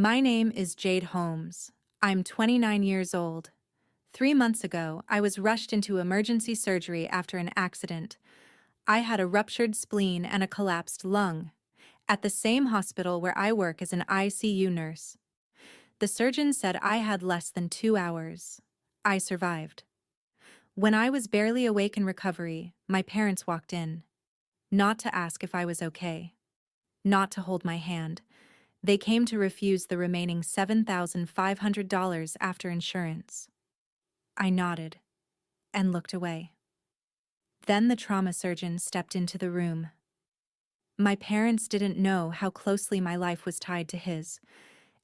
My name is Jade Holmes. I'm 29 years old. 3 months ago, I was rushed into emergency surgery after an accident. I had a ruptured spleen and a collapsed lung, at the same hospital where I work as an ICU nurse. The surgeon said I had less than 2 hours. I survived. When I was barely awake in recovery, my parents walked in. Not to ask if I was okay. Not to hold my hand. They came to refuse the remaining $7,500 after insurance. I nodded and looked away. Then the trauma surgeon stepped into the room. My parents didn't know how closely my life was tied to his,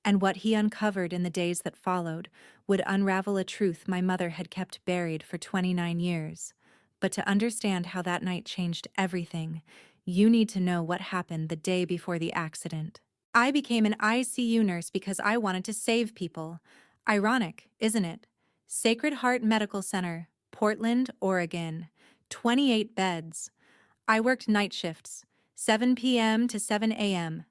and what he uncovered in the days that followed would unravel a truth my mother had kept buried for 29 years. But to understand how that night changed everything, you need to know what happened the day before the accident. I became an ICU nurse because I wanted to save people. Ironic, isn't it? Sacred Heart Medical Center, Portland, Oregon. 28 beds. I worked night shifts, 7 p.m. to 7 a.m.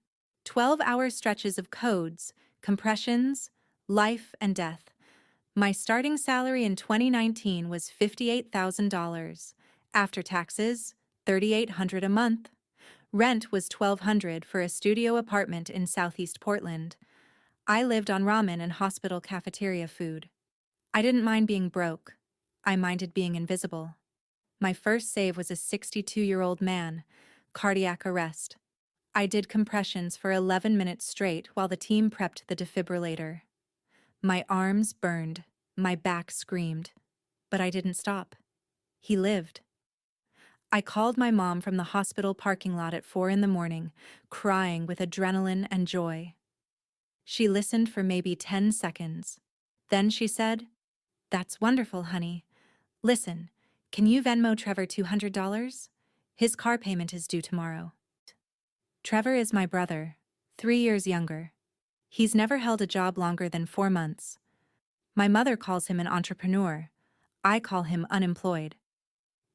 12-hour stretches of codes, compressions, life and death. My starting salary in 2019 was $58,000. After taxes, $3,800 a month. Rent was $1,200 for a studio apartment in Southeast Portland. I lived on ramen and hospital cafeteria food. I didn't mind being broke. I minded being invisible. My first save was a 62-year-old man, cardiac arrest. I did compressions for 11 minutes straight while the team prepped the defibrillator. My arms burned, my back screamed, but I didn't stop. He lived. I called my mom from the hospital parking lot at 4 in the morning, crying with adrenaline and joy. She listened for maybe 10 seconds. Then she said, "That's wonderful, honey. Listen, can you Venmo Trevor $200? His car payment is due tomorrow." Trevor is my brother, 3 years younger. He's never held a job longer than 4 months. My mother calls him an entrepreneur. I call him unemployed.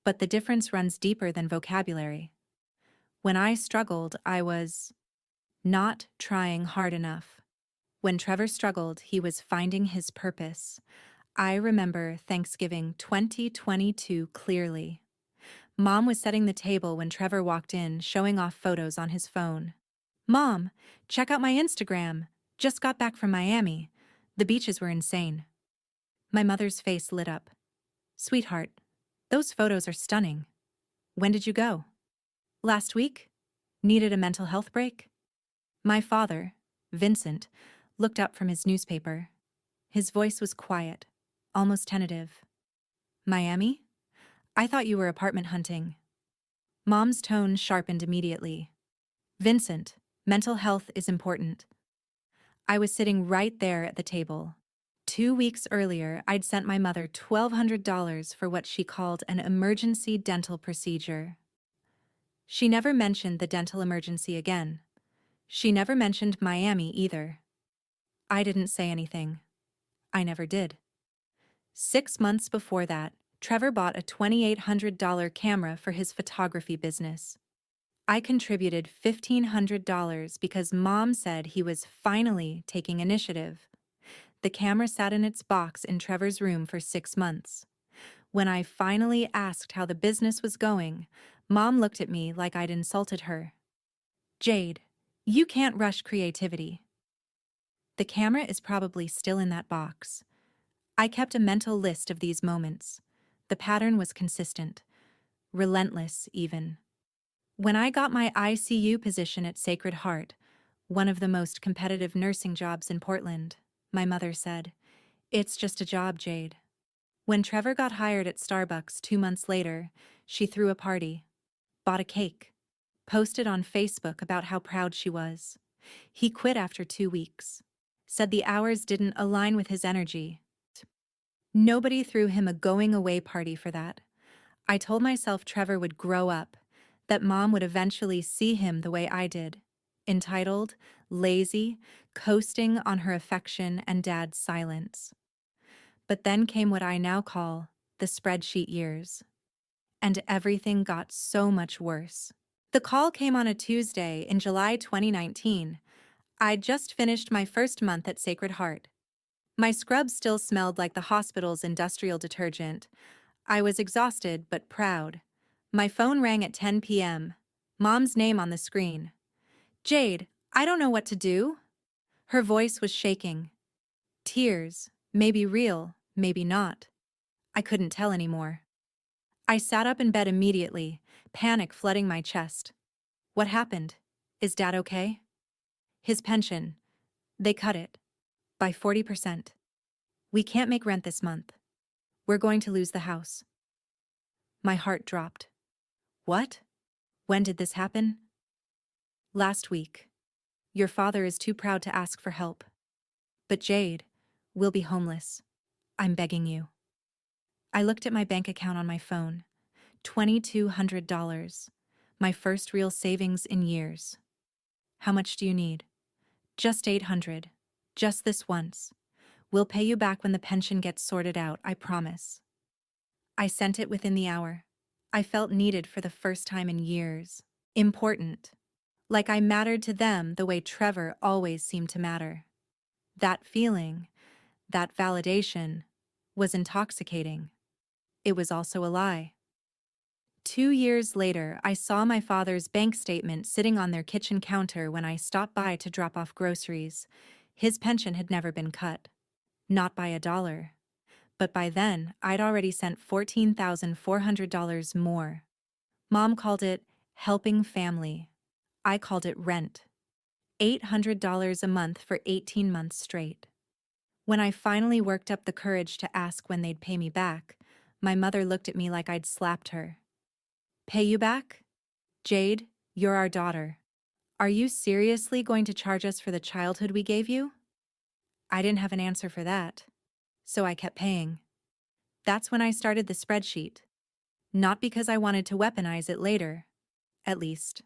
But the difference runs deeper than vocabulary. When I struggled, I was not trying hard enough. When Trevor struggled, he was finding his purpose. I remember Thanksgiving 2022 clearly. Mom was setting the table when Trevor walked in, showing off photos on his phone. "Mom, check out my Instagram. Just got back from Miami. The beaches were insane." My mother's face lit up. "Sweetheart, those photos are stunning. When did you go?" "Last week? Needed a mental health break?" My father, Vincent, looked up from his newspaper. His voice was quiet, almost tentative. "Miami? I thought you were apartment hunting." Mom's tone sharpened immediately. "Vincent, mental health is important." I was sitting right there at the table. 2 weeks earlier, I'd sent my mother $1,200 for what she called an emergency dental procedure. She never mentioned the dental emergency again. She never mentioned Miami either. I didn't say anything. I never did. 6 months before that, Trevor bought a $2,800 camera for his photography business. I contributed $1,500 because Mom said he was finally taking initiative. The camera sat in its box in Trevor's room for 6 months. When I finally asked how the business was going, Mom looked at me like I'd insulted her. "Jade, you can't rush creativity." The camera is probably still in that box. I kept a mental list of these moments. The pattern was consistent, relentless even. When I got my ICU position at Sacred Heart, one of the most competitive nursing jobs in Portland, my mother said, "It's just a job, Jade." When Trevor got hired at Starbucks 2 months later, she threw a party, bought a cake, posted on Facebook about how proud she was. He quit after 2 weeks, said the hours didn't align with his energy. Nobody threw him a going-away party for that. I told myself Trevor would grow up, that Mom would eventually see him the way I did, entitled, lazy, coasting on her affection and Dad's silence. But then came what I now call the spreadsheet years. And everything got so much worse. The call came on a Tuesday in July 2019. I'd just finished my first month at Sacred Heart. My scrub still smelled like the hospital's industrial detergent. I was exhausted but proud. My phone rang at 10 p.m. Mom's name on the screen. Jade, I don't know what to do. Her voice was shaking. Tears, maybe real, maybe not. I couldn't tell anymore. I sat up in bed immediately, panic flooding my chest. What happened? Is Dad okay? His pension. They cut it. By 40%. We can't make rent this month. We're going to lose the house. My heart dropped. What? When did this happen? Last week. Your father is too proud to ask for help. But Jade, we'll be homeless. I'm begging you. I looked at my bank account on my phone. $2,200. My first real savings in years. How much do you need? Just 800. Just this once. We'll pay you back when the pension gets sorted out, I promise. I sent it within the hour. I felt needed for the first time in years. Important. Like I mattered to them the way Trevor always seemed to matter. That feeling, that validation, was intoxicating. It was also a lie. 2 years later, I saw my father's bank statement sitting on their kitchen counter when I stopped by to drop off groceries. His pension had never been cut. Not by $1. But by then, I'd already sent $14,400 more. Mom called it helping family. I called it rent. $800 a month for 18 months straight. When I finally worked up the courage to ask when they'd pay me back, my mother looked at me like I'd slapped her. Pay you back? Jade, you're our daughter. Are you seriously going to charge us for the childhood we gave you? I didn't have an answer for that. So I kept paying. That's when I started the spreadsheet. Not because I wanted to weaponize it later. At least,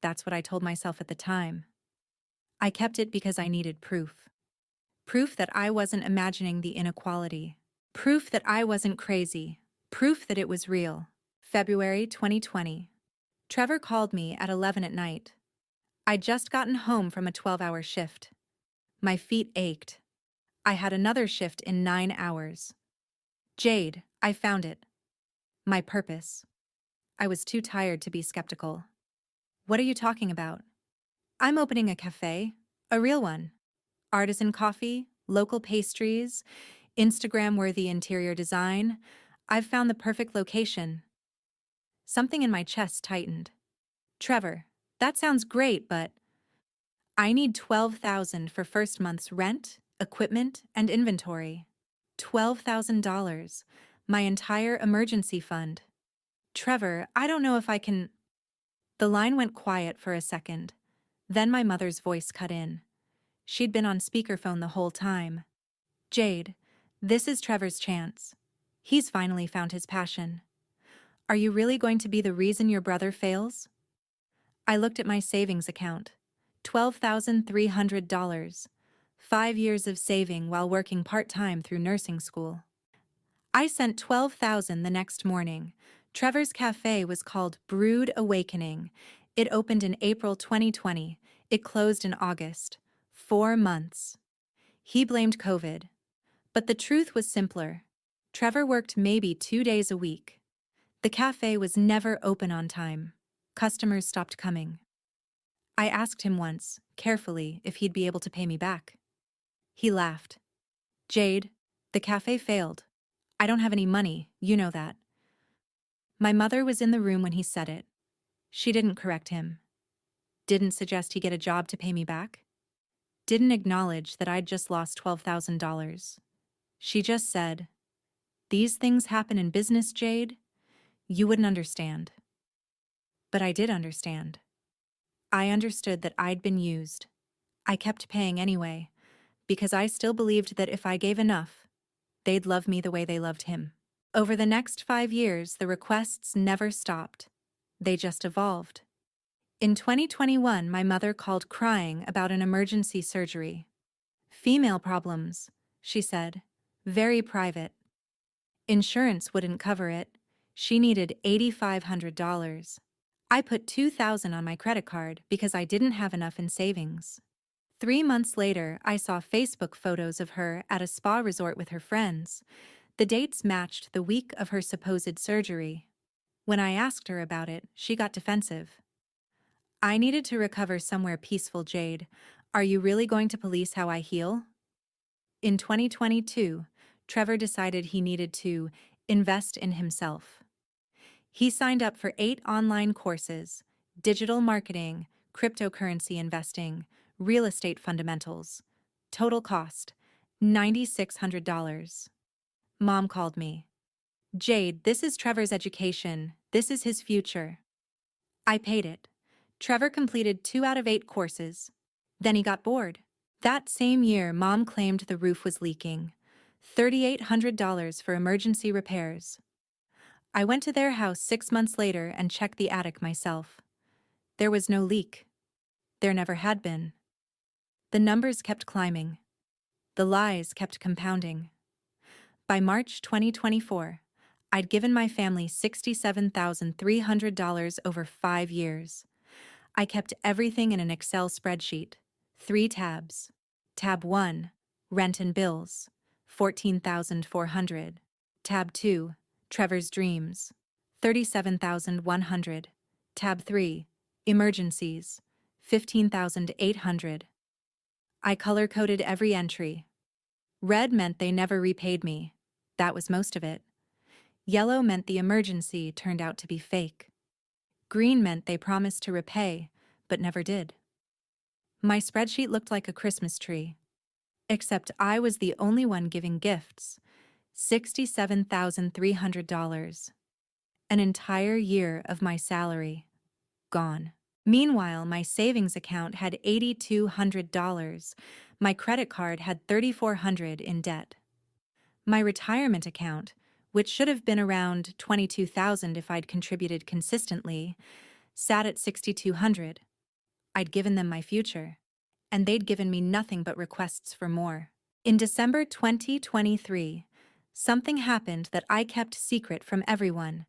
that's what I told myself at the time. I kept it because I needed proof. Proof that I wasn't imagining the inequality. Proof that I wasn't crazy. Proof that it was real. February 2020. Trevor called me at 11 at night. I'd just gotten home from a 12-hour shift. My feet ached. I had another shift in 9 hours. Jade, I found it. My purpose. I was too tired to be skeptical. What are you talking about? I'm opening a cafe, a real one. Artisan coffee, local pastries, Instagram-worthy interior design. I've found the perfect location. Something in my chest tightened. Trevor, that sounds great, but I need $12,000 for first month's rent, equipment, and inventory. $12,000, my entire emergency fund. Trevor, I don't know if I can. The line went quiet for a second. Then my mother's voice cut in. She'd been on speakerphone the whole time. Jade, this is Trevor's chance. He's finally found his passion. Are you really going to be the reason your brother fails? I looked at my savings account. $12,300. 5 years of saving while working part-time through nursing school. I sent $12,000 the next morning. Trevor's cafe was called Brood Awakening. It opened in April 2020. It closed in August. 4 months. He blamed COVID. But the truth was simpler. Trevor worked maybe 2 days a week. The cafe was never open on time. Customers stopped coming. I asked him once, carefully, if he'd be able to pay me back. He laughed. Jade, the cafe failed. I don't have any money, you know that. My mother was in the room when he said it. She didn't correct him. Didn't suggest he get a job to pay me back. Didn't acknowledge that I'd just lost $12,000. She just said, "These things happen in business, Jade. You wouldn't understand." But I did understand. I understood that I'd been used. I kept paying anyway, because I still believed that if I gave enough, they'd love me the way they loved him. Over the next 5 years, the requests never stopped. They just evolved. In 2021, my mother called crying about an emergency surgery. Female problems, she said. Very private. Insurance wouldn't cover it. She needed $8,500. I put $2,000 on my credit card because I didn't have enough in savings. 3 months later, I saw Facebook photos of her at a spa resort with her friends. The dates matched the week of her supposed surgery. When I asked her about it, she got defensive. I needed to recover somewhere peaceful, Jade. Are you really going to police how I heal? In 2022, Trevor decided he needed to invest in himself. He signed up for 8 online courses: digital marketing, cryptocurrency investing, real estate fundamentals. Total cost $9,600. Mom called me. Jade, this is Trevor's education. This is his future. I paid it. Trevor completed 2 out of 8 courses. Then he got bored. That same year, Mom claimed the roof was leaking. $3,800 for emergency repairs. I went to their house 6 months later and checked the attic myself. There was no leak. There never had been. The numbers kept climbing. The lies kept compounding. By March 2024, I'd given my family $67,300 over 5 years. I kept everything in an Excel spreadsheet. 3 tabs. Tab 1, rent and bills, $14,400. Tab 2, Trevor's dreams, $37,100. Tab 3, emergencies, $15,800. I color-coded every entry. Red meant they never repaid me. That was most of it. Yellow meant the emergency turned out to be fake. Green meant they promised to repay, but never did. My spreadsheet looked like a Christmas tree. Except I was the only one giving gifts. $67,300. An entire year of my salary. Gone. Meanwhile, my savings account had $8,200. My credit card had $3,400 in debt. My retirement account, which should have been around $22,000 if I'd contributed consistently, sat at $6,200. I'd given them my future, and they'd given me nothing but requests for more. In December 2023, something happened that I kept secret from everyone.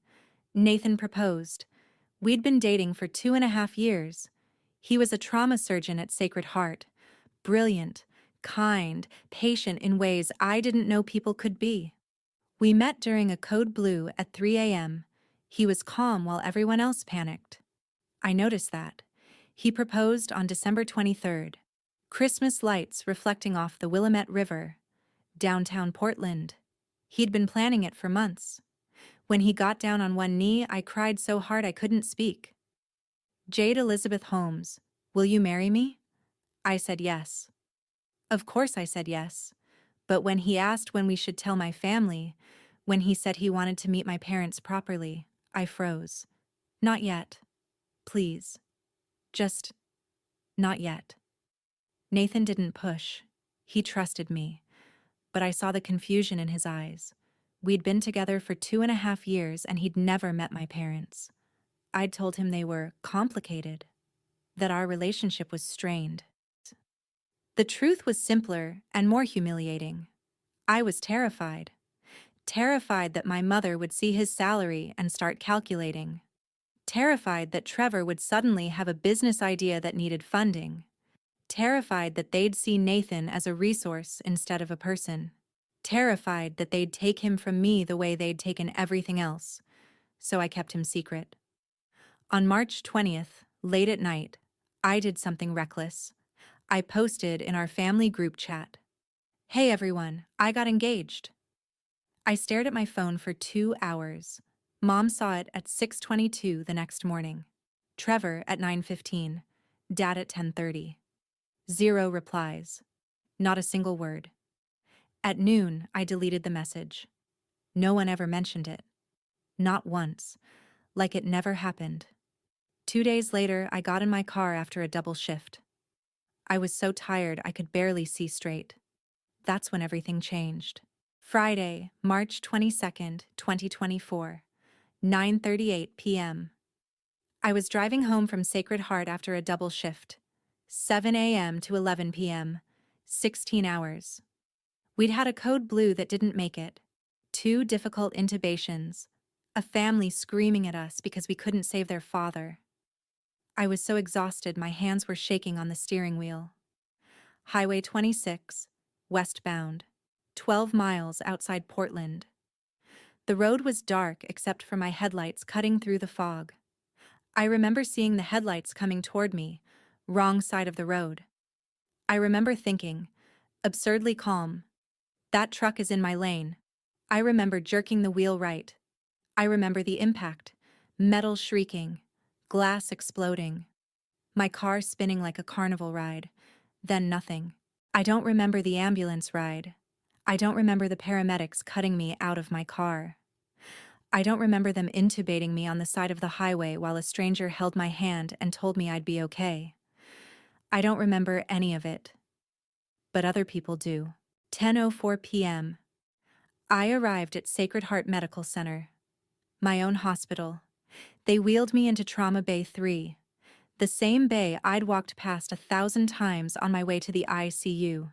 Nathan proposed. We'd been dating for 2.5 years. He was a trauma surgeon at Sacred Heart. Brilliant, kind, patient in ways I didn't know people could be. We met during a code blue at 3 a.m. He was calm while everyone else panicked. I noticed that. He proposed on December 23rd. Christmas lights reflecting off the Willamette River, downtown Portland. He'd been planning it for months. When he got down on one knee, I cried so hard I couldn't speak. Jade Elizabeth Holmes, will you marry me? I said yes. Of course I said yes. But when he asked when we should tell my family, when he said he wanted to meet my parents properly, I froze. Not yet. Please. Just not yet. Nathan didn't push. He trusted me. But I saw the confusion in his eyes. We'd been together for 2.5 years and he'd never met my parents. I'd told him they were complicated, that our relationship was strained. The truth was simpler and more humiliating. I was terrified. Terrified that my mother would see his salary and start calculating. Terrified that Trevor would suddenly have a business idea that needed funding. Terrified that they'd see Nathan as a resource instead of a person. Terrified that they'd take him from me the way they'd taken everything else. So I kept him secret. On March 20th, late at night, I did something reckless. I posted in our family group chat, "Hey everyone, I got engaged." I stared at my phone for 2 hours. Mom saw it at 6:22 the next morning. Trevor at 9:15. Dad at 10:30. 0 replies. Not a single word. At noon, I deleted the message. No one ever mentioned it. Not once. Like it never happened. 2 days later, I got in my car after a double shift. I was so tired I could barely see straight. That's when everything changed. Friday, March 22nd, 2024, 9:38 p.m. I was driving home from Sacred Heart after a double shift. 7 a.m. to 11 p.m., 16 hours. We'd had a code blue that didn't make it. 2 difficult intubations. A family screaming at us because we couldn't save their father. I was so exhausted my hands were shaking on the steering wheel. Highway 26, westbound, 12 miles outside Portland. The road was dark except for my headlights cutting through the fog. I remember seeing the headlights coming toward me, wrong side of the road. I remember thinking, absurdly calm, that truck is in my lane. I remember jerking the wheel right. I remember the impact, metal shrieking, glass exploding, my car spinning like a carnival ride, then nothing. I don't remember the ambulance ride. I don't remember the paramedics cutting me out of my car. I don't remember them intubating me on the side of the highway while a stranger held my hand and told me I'd be okay. I don't remember any of it. But other people do. 10:04 p.m. I arrived at Sacred Heart Medical Center, my own hospital. They wheeled me into Trauma Bay 3, the same bay I'd walked past 1,000 times on my way to the ICU.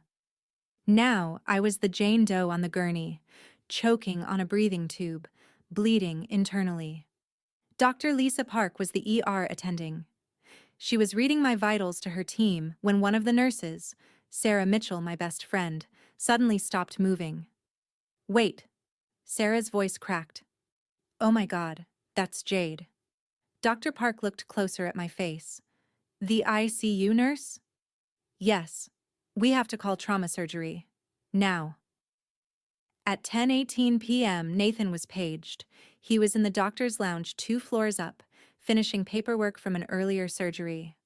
Now I was the Jane Doe on the gurney, choking on a breathing tube, bleeding internally. Dr. Lisa Park was the ER attending. She was reading my vitals to her team when one of the nurses, Sarah Mitchell, my best friend, suddenly stopped moving. "Wait." Sarah's voice cracked. "Oh my God, that's Jade." Dr. Park looked closer at my face. "The ICU nurse?" "Yes. We have to call trauma surgery. Now." At 10:18 p.m., Nathan was paged. He was in the doctor's lounge 2 floors up, finishing paperwork from an earlier surgery.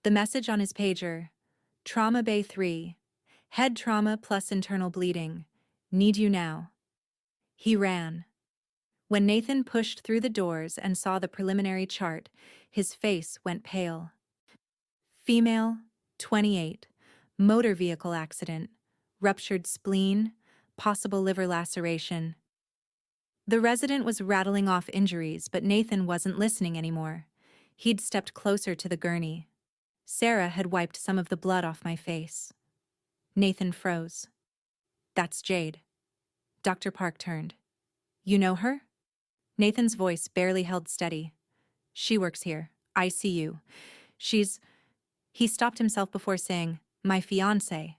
The message on his pager: Trauma Bay 3. Head trauma plus internal bleeding. Need you now. He ran. When Nathan pushed through the doors and saw the preliminary chart, his face went pale. Female, 28, motor vehicle accident, ruptured spleen, possible liver laceration. The resident was rattling off injuries, but Nathan wasn't listening anymore. He'd stepped closer to the gurney. Sarah had wiped some of the blood off my face. Nathan froze. "That's Jade." Dr. Park turned. "You know her?" Nathan's voice barely held steady. "She works here. ICU. She's—" He stopped himself before saying, "My fiancé."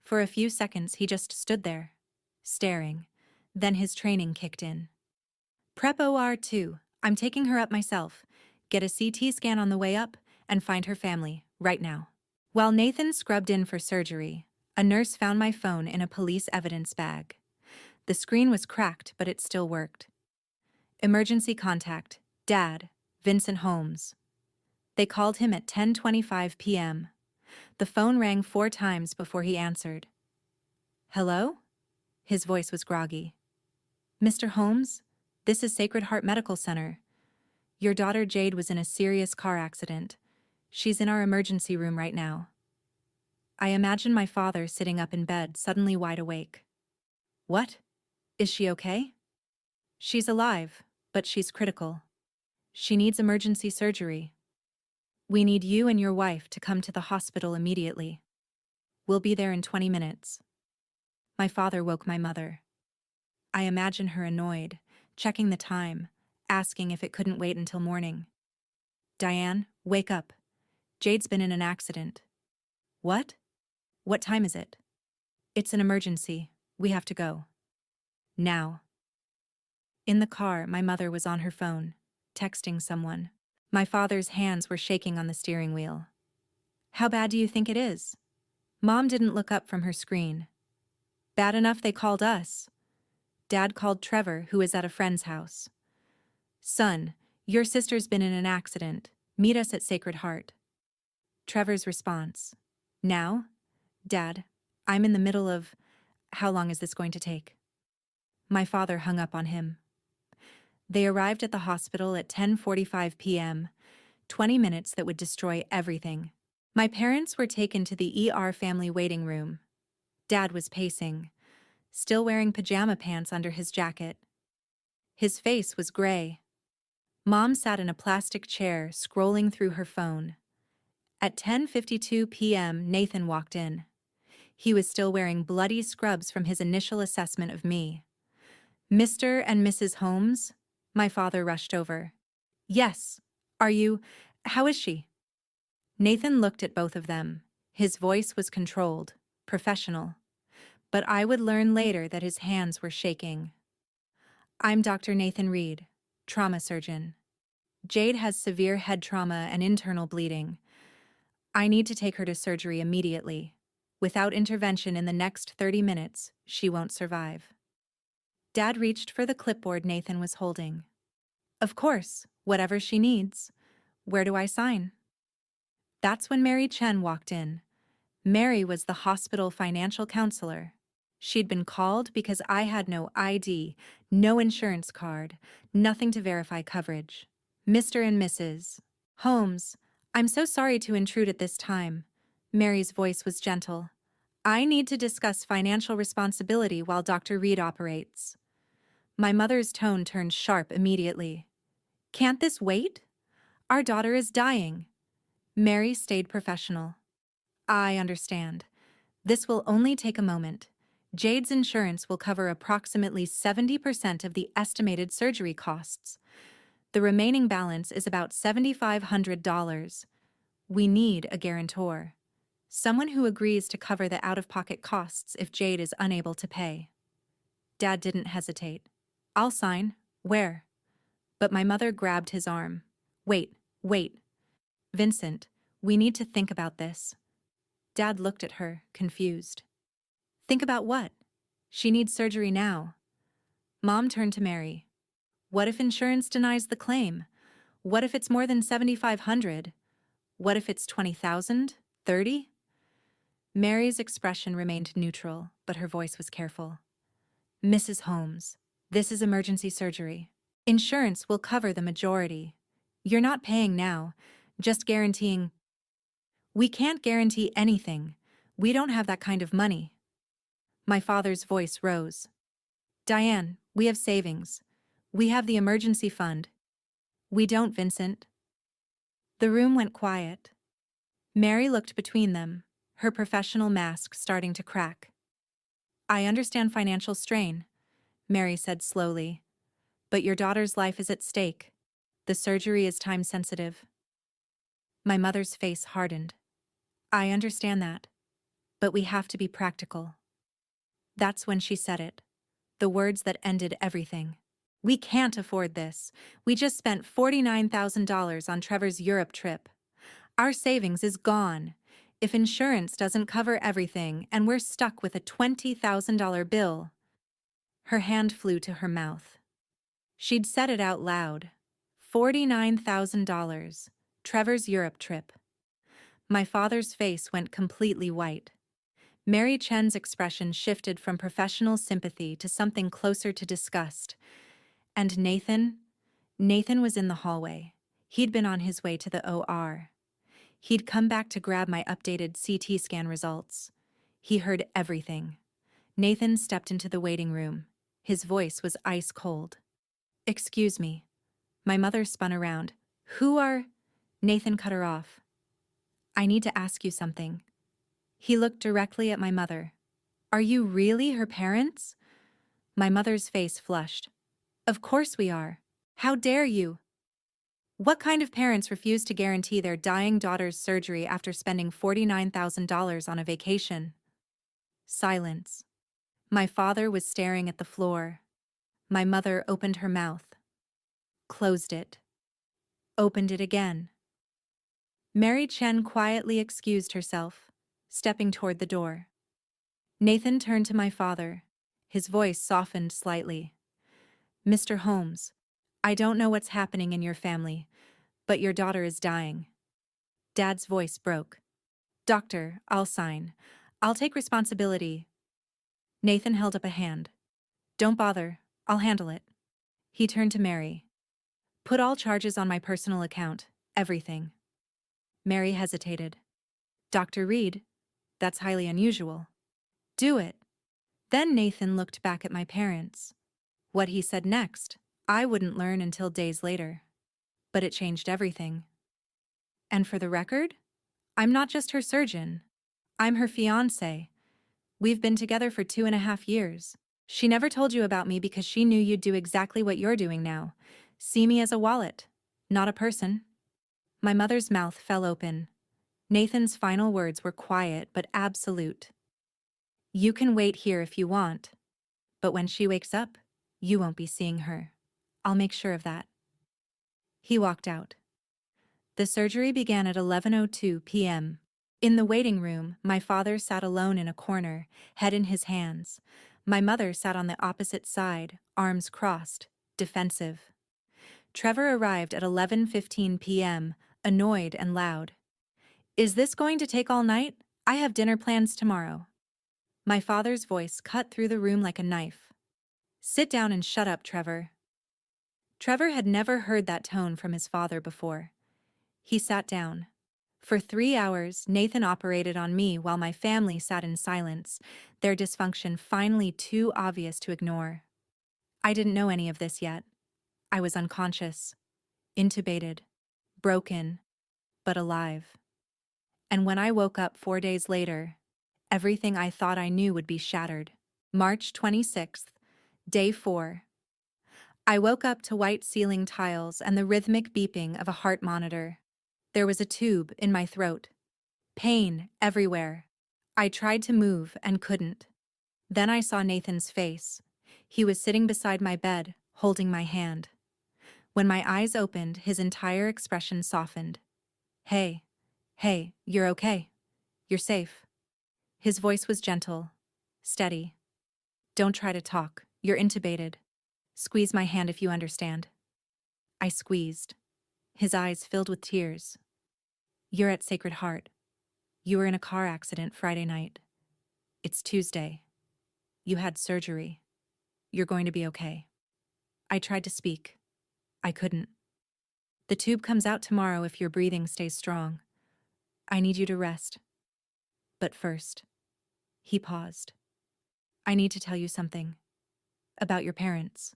For a few seconds he just stood there, staring. Then his training kicked in. "Prep OR 2. I'm taking her up myself. Get a CT scan on the way up and find her family, right now." While Nathan scrubbed in for surgery, a nurse found my phone in a police evidence bag. The screen was cracked, but it still worked. Emergency contact, Dad, Vincent Holmes. They called him at 10:25 p.m. The phone rang 4 times before he answered. "Hello?" His voice was groggy. "Mr. Holmes, this is Sacred Heart Medical Center. Your daughter Jade was in a serious car accident. She's in our emergency room right now." I imagine my father sitting up in bed, suddenly wide awake. "What? Is she okay?" "She's alive, but she's critical. She needs emergency surgery. We need you and your wife to come to the hospital immediately. We'll be there in 20 minutes. My father woke my mother. I imagine her annoyed, checking the time, asking if it couldn't wait until morning. "Diane, wake up. Jade's been in an accident." "What? What time is it?" "It's an emergency. We have to go. Now." In the car, my mother was on her phone, texting someone. My father's hands were shaking on the steering wheel. "How bad do you think it is?" Mom didn't look up from her screen. "Bad enough they called us." Dad called Trevor, who was at a friend's house. "Son, your sister's been in an accident. Meet us at Sacred Heart." Trevor's response: "Now? Dad, I'm in the middle of— How long is this going to take?" My father hung up on him. They arrived at the hospital at 10:45 p.m., 20 minutes that would destroy everything. My parents were taken to the ER family waiting room. Dad was pacing, still wearing pajama pants under his jacket. His face was gray. Mom sat in a plastic chair, scrolling through her phone. At 10:52 p.m., Nathan walked in. He was still wearing bloody scrubs from his initial assessment of me. "Mr. and Mrs. Holmes?" My father rushed over. "Yes. How is she?" Nathan looked at both of them. His voice was controlled, professional, but I would learn later that his hands were shaking. I'm Dr. Nathan Reed, trauma surgeon. Jade has severe head trauma and internal bleeding. I need to take her to surgery immediately. Without intervention in the next 30 minutes, she won't survive. Dad reached for the clipboard Nathan was holding. Of course, whatever she needs. Where do I sign? That's when Mary Chen walked in. Mary was the hospital financial counselor. She'd been called because I had no ID, no insurance card, nothing to verify coverage. Mr. and Mrs. Holmes, I'm so sorry to intrude at this time. Mary's voice was gentle. I need to discuss financial responsibility while Dr. Reed operates. My mother's tone turned sharp immediately. Can't this wait? Our daughter is dying. Mary stayed professional. I understand. This will only take a moment. Jade's insurance will cover approximately 70% of the estimated surgery costs. The remaining balance is about $7,500. We need a guarantor. Someone who agrees to cover the out-of-pocket costs if Jade is unable to pay. Dad didn't hesitate. I'll sign. Where? But my mother grabbed his arm. Wait. Vincent, we need to think about this. Dad looked at her, confused. Think about what? She needs surgery now. Mom turned to Mary. What if insurance denies the claim? What if it's more than $7,500? What if it's $20,000? $30,000? Mary's expression remained neutral, but her voice was careful. Mrs. Holmes, this is emergency surgery. Insurance will cover the majority. You're not paying now, just guaranteeing. We can't guarantee anything. We don't have that kind of money. My father's voice rose. Diane, we have savings. We have the emergency fund. We don't, Vincent. The room went quiet. Mary looked between them, her professional mask starting to crack. I understand financial strain, Mary said slowly. But your daughter's life is at stake. The surgery is time-sensitive. My mother's face hardened. I understand that. But we have to be practical. That's when she said it. The words that ended everything. We can't afford this. We just spent $49,000 on Trevor's Europe trip. Our savings is gone. If insurance doesn't cover everything and we're stuck with a $20,000 bill. Her hand flew to her mouth. She'd said it out loud. $49,000. Trevor's Europe trip. My father's face went completely white. Mary Chen's expression shifted from professional sympathy to something closer to disgust. And Nathan? Nathan was in the hallway. He'd been on his way to the OR. He'd come back to grab my updated CT scan results. He heard everything. Nathan stepped into the waiting room. His voice was ice cold. Excuse me. My mother spun around. Who are... Nathan cut her off. I need to ask you something. He looked directly at my mother. Are you really her parents? My mother's face flushed. Of course we are. How dare you? What kind of parents refuse to guarantee their dying daughter's surgery after spending $49,000 on a vacation? Silence. My father was staring at the floor. My mother opened her mouth. Closed it. Opened it again. Mary Chen quietly excused herself, stepping toward the door. Nathan turned to my father. His voice softened slightly. Mr. Holmes, I don't know what's happening in your family, but your daughter is dying. Dad's voice broke. Doctor, I'll sign. I'll take responsibility. Nathan held up a hand. Don't bother, I'll handle it. He turned to Mary. Put all charges on my personal account, everything. Mary hesitated. Dr. Reed, that's highly unusual. Do it. Then Nathan looked back at my parents. What he said next, I wouldn't learn until days later. But it changed everything. And for the record, I'm not just her surgeon. I'm her fiancé. We've been together for 2.5 years. She never told you about me because she knew you'd do exactly what you're doing now. See me as a wallet, not a person. My mother's mouth fell open. Nathan's final words were quiet but absolute. You can wait here if you want, but when she wakes up, you won't be seeing her. I'll make sure of that. He walked out. The surgery began at 11:02 p.m. In the waiting room, my father sat alone in a corner, head in his hands. My mother sat on the opposite side, arms crossed, defensive. Trevor arrived at 11:15 p.m., annoyed and loud. Is this going to take all night? I have dinner plans tomorrow. My father's voice cut through the room like a knife. Sit down and shut up, Trevor. Trevor had never heard that tone from his father before. He sat down. For 3 hours, Nathan operated on me while my family sat in silence, their dysfunction finally too obvious to ignore. I didn't know any of this yet. I was unconscious, intubated, broken, but alive. And when I woke up 4 days later, everything I thought I knew would be shattered. March 26th, day 4. I woke up to white ceiling tiles and the rhythmic beeping of a heart monitor. There was a tube in my throat. Pain everywhere. I tried to move and couldn't. Then I saw Nathan's face. He was sitting beside my bed, holding my hand. When my eyes opened, his entire expression softened. Hey, you're okay. You're safe. His voice was gentle, steady. Don't try to talk. You're intubated. Squeeze my hand if you understand. I squeezed. His eyes filled with tears. You're at Sacred Heart. You were in a car accident Friday night. It's Tuesday. You had surgery. You're going to be okay. I tried to speak. I couldn't. The tube comes out tomorrow if your breathing stays strong. I need you to rest. But first, he paused. I need to tell you something. About your parents.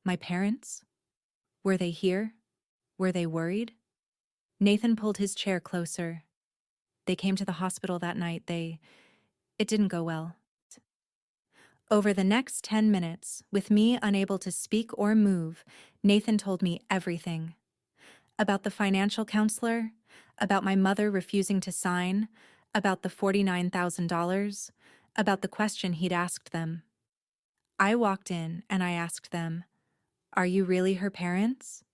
My parents? Were they here? Were they worried? Nathan pulled his chair closer. They came to the hospital that night. It didn't go well. Over the next 10 minutes, with me unable to speak or move, Nathan told me everything. About the financial counselor, about my mother refusing to sign, about the $49,000, about the question he'd asked them. I walked in and I asked them, "Are you really her parents?"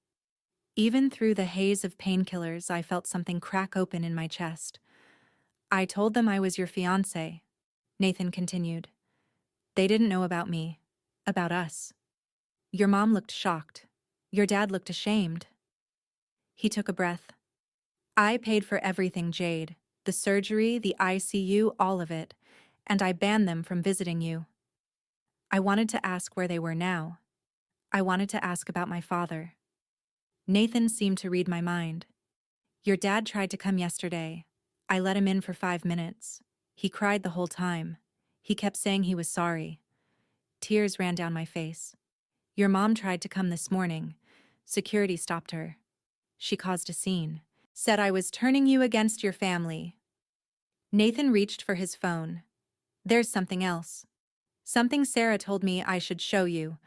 Even through the haze of painkillers, I felt something crack open in my chest. I told them I was your fiancé, Nathan continued. They didn't know about me, about us. Your mom looked shocked. Your dad looked ashamed. He took a breath. I paid for everything, Jade. The surgery, the ICU, all of it. And I banned them from visiting you. I wanted to ask where they were now. I wanted to ask about my father. Nathan seemed to read my mind. Your dad tried to come yesterday. I let him in for 5 minutes. He cried the whole time. He kept saying he was sorry. Tears ran down my face. Your mom tried to come this morning. Security stopped her. She caused a scene. Said I was turning you against your family. Nathan reached for his phone. There's something else. Something Sarah told me I should show you,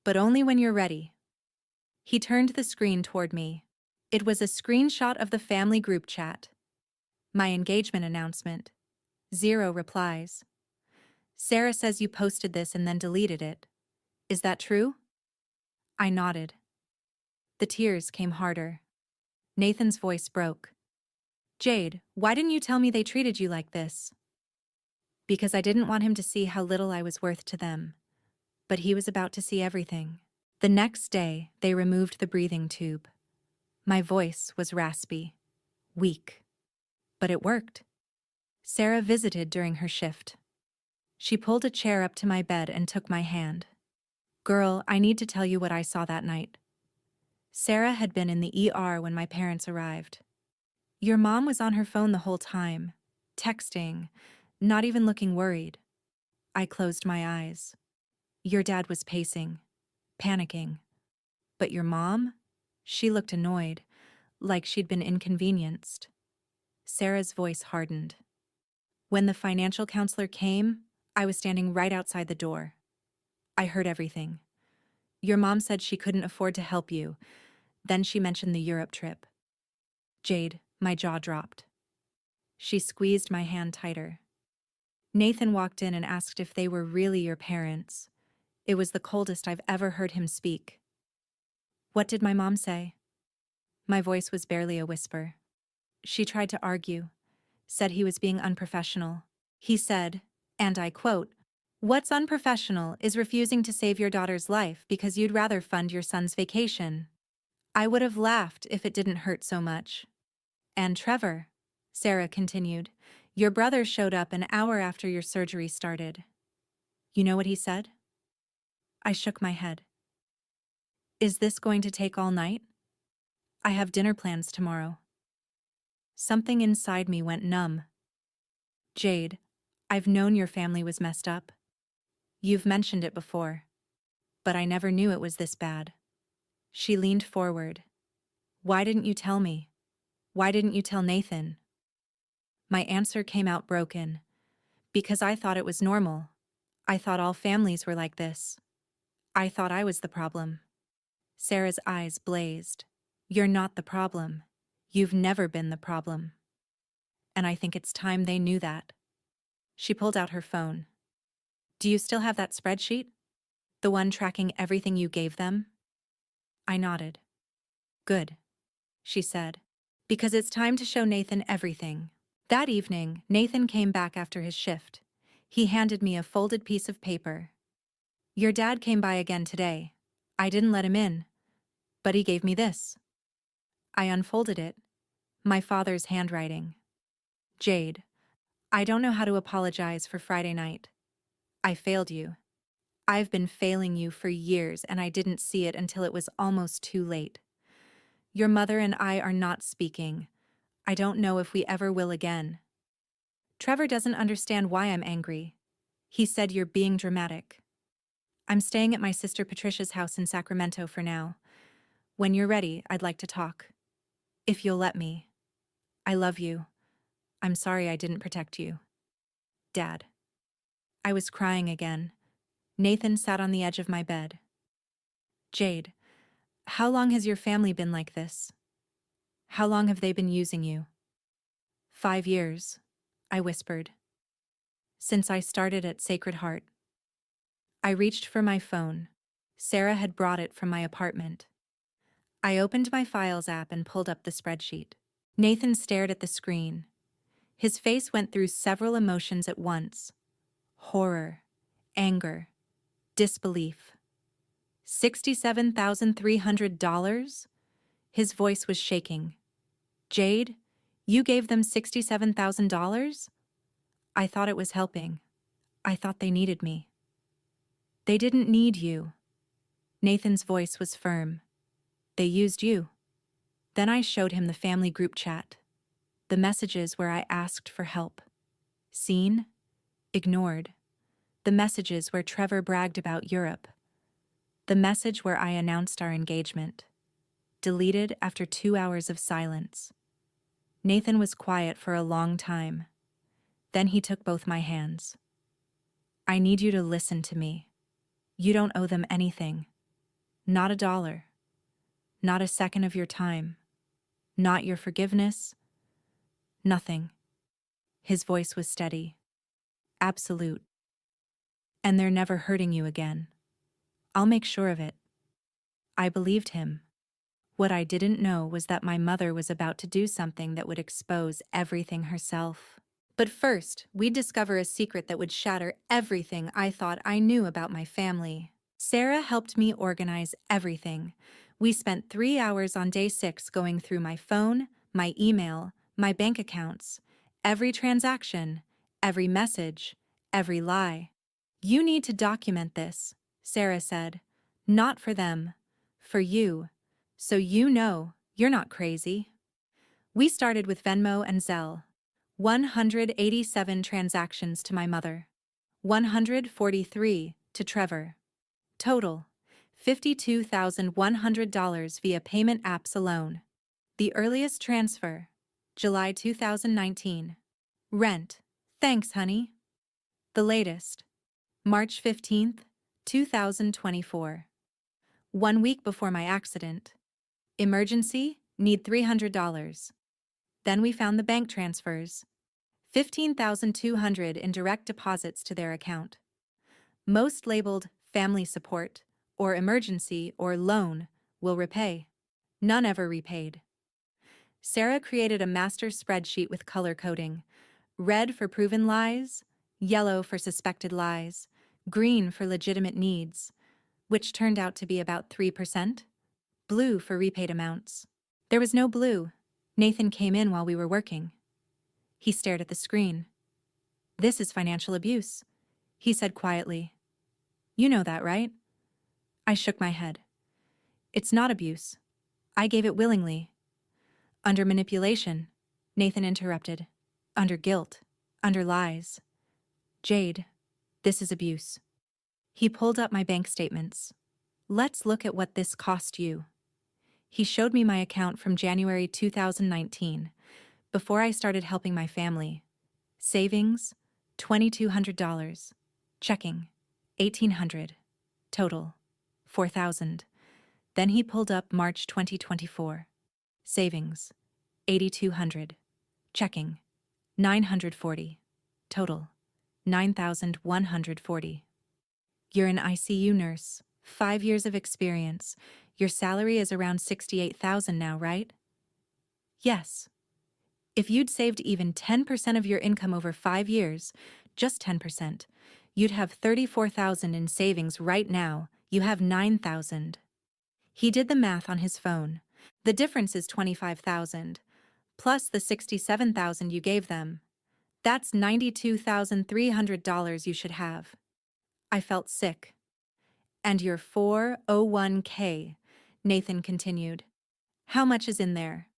but only when you're ready. He turned the screen toward me. It was a screenshot of the family group chat. My engagement announcement. 0 replies. Sarah says you posted this and then deleted it. Is that true? I nodded. The tears came harder. Nathan's voice broke. Jade, why didn't you tell me they treated you like this? Because I didn't want him to see how little I was worth to them. But he was about to see everything. The next day, they removed the breathing tube. My voice was raspy, weak. But it worked. Sarah visited during her shift. She pulled a chair up to my bed and took my hand. Girl, I need to tell you what I saw that night. Sarah had been in the ER when my parents arrived. Your mom was on her phone the whole time, texting, not even looking worried. I closed my eyes. Your dad was pacing, panicking. But your mom? She looked annoyed, like she'd been inconvenienced. Sarah's voice hardened. When the financial counselor came, I was standing right outside the door. I heard everything. Your mom said she couldn't afford to help you. Then she mentioned the Europe trip. Jade, my jaw dropped. She squeezed my hand tighter. Nathan walked in and asked if they were really your parents. It was the coldest I've ever heard him speak. What did my mom say? My voice was barely a whisper. She tried to argue, said he was being unprofessional. He said, and I quote, "What's unprofessional is refusing to save your daughter's life because you'd rather fund your son's vacation." I would have laughed if it didn't hurt so much. And Trevor, Sarah continued, your brother showed up an hour after your surgery started. You know what he said? I shook my head. Is this going to take all night? I have dinner plans tomorrow. Something inside me went numb. Jade, I've known your family was messed up. You've mentioned it before. But I never knew it was this bad. She leaned forward. Why didn't you tell me? Why didn't you tell Nathan? My answer came out broken. Because I thought it was normal. I thought all families were like this. I thought I was the problem. Sarah's eyes blazed. You're not the problem. You've never been the problem. And I think it's time they knew that. She pulled out her phone. Do you still have that spreadsheet? The one tracking everything you gave them? I nodded. Good, she said. Because it's time to show Nathan everything. That evening, Nathan came back after his shift. He handed me a folded piece of paper. Your dad came by again today. I didn't let him in. But he gave me this. I unfolded it. My father's handwriting. Jade, I don't know how to apologize for Friday night. I failed you. I've been failing you for years and I didn't see it until it was almost too late. Your mother and I are not speaking. I don't know if we ever will again. Trevor doesn't understand why I'm angry. He said you're being dramatic. I'm staying at my sister Patricia's house in Sacramento for now. When you're ready, I'd like to talk. If you'll let me. I love you. I'm sorry I didn't protect you. Dad. I was crying again. Nathan sat on the edge of my bed. Jade, how long has your family been like this? How long have they been using you? 5 years, I whispered. Since I started at Sacred Heart. I reached for my phone. Sarah had brought it from my apartment. I opened my Files app and pulled up the spreadsheet. Nathan stared at the screen. His face went through several emotions at once. Horror, anger, disbelief. $67,300? His voice was shaking. Jade, you gave them $67,000? I thought it was helping. I thought they needed me. They didn't need you. Nathan's voice was firm. They used you. Then I showed him the family group chat. The messages where I asked for help. Seen? Ignored. The messages where Trevor bragged about Europe. The message where I announced our engagement. Deleted after 2 hours of silence. Nathan was quiet for a long time. Then he took both my hands. I need you to listen to me. You don't owe them anything. Not a dollar. Not a second of your time. Not your forgiveness. Nothing. His voice was steady. Absolute. And they're never hurting you again. I'll make sure of it. I believed him. What I didn't know was that my mother was about to do something that would expose everything herself. But first, we'd discover a secret that would shatter everything I thought I knew about my family. Sarah helped me organize everything. We spent 3 hours on day 6 going through my phone, my email, my bank accounts, every transaction, every message, every lie. You need to document this, Sarah said. Not for them, for you. So you know you're not crazy. We started with Venmo and Zelle. 187 transactions to my mother. 143 to Trevor. Total, $52,100 via payment apps alone. The earliest transfer, July 2019. Rent, thanks honey. The latest, March 15th, 2024. 1 week before my accident. Emergency, need $300. Then we found the bank transfers. $15,200 in direct deposits to their account. Most labeled family support, or emergency, or loan will repay. None ever repaid. Sarah created a master spreadsheet with color coding: red for proven lies, yellow for suspected lies, green for legitimate needs, which turned out to be about 3%, blue for repaid amounts. There was no blue. Nathan came in while we were working. He stared at the screen. "This is financial abuse," he said quietly. "You know that, right?" I shook my head. "It's not abuse. I gave it willingly." "Under manipulation," Nathan interrupted. "Under guilt. Under lies. Jade, this is abuse." He pulled up my bank statements. "Let's look at what this cost you." He showed me my account from January 2019, before I started helping my family. Savings, $2,200. Checking, $1,800. Total, $4,000. Then he pulled up March 2024. Savings, $8,200. Checking, $940. Total, $9,140. "You're an ICU nurse, 5 years of experience. Your salary is around $68,000 now, right?" "Yes." "If you'd saved even 10% of your income over 5 years, just 10%, you'd have $34,000 in savings right now. You have $9,000. He did the math on his phone. "The difference is $25,000, plus the $67,000 you gave them. That's $92,300 you should have." I felt sick. "And your 401k, Nathan continued. "How much is in there?"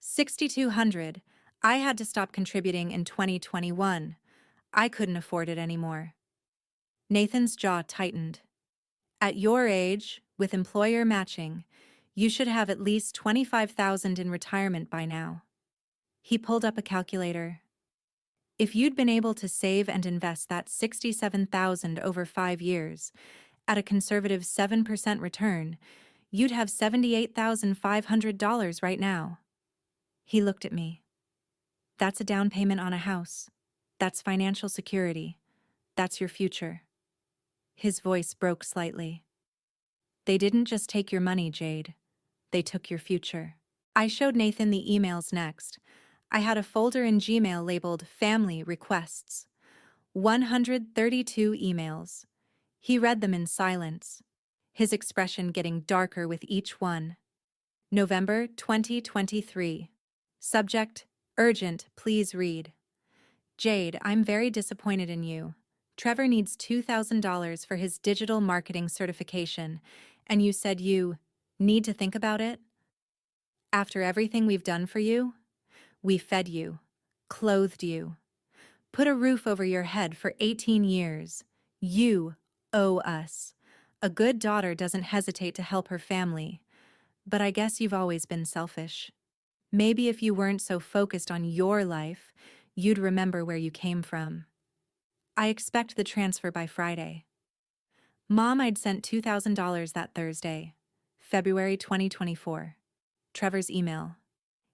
$6,200. I had to stop contributing in 2021. I couldn't afford it anymore." Nathan's jaw tightened. "At your age, with employer matching, you should have at least $25,000 in retirement by now." He pulled up a calculator. "If you'd been able to save and invest that $67,000 over 5 years, at a conservative 7% return, you'd have $78,500 right now." He looked at me. "That's a down payment on a house. That's financial security. That's your future." His voice broke slightly. "They didn't just take your money, Jade. They took your future." I showed Nathan the emails next. I had a folder in Gmail labeled Family Requests. 132 emails. He read them in silence, his expression getting darker with each one. November 2023. Subject: Urgent, please read. "Jade, I'm very disappointed in you. Trevor needs $2,000 for his digital marketing certification, and you said you need to think about it? After everything we've done for you? We fed you, clothed you, put a roof over your head for 18 years. You owe us. A good daughter doesn't hesitate to help her family. But I guess you've always been selfish. Maybe if you weren't so focused on your life, you'd remember where you came from. I expect the transfer by Friday." Mom, I'd sent $2,000 that Thursday, February 2024. Trevor's email.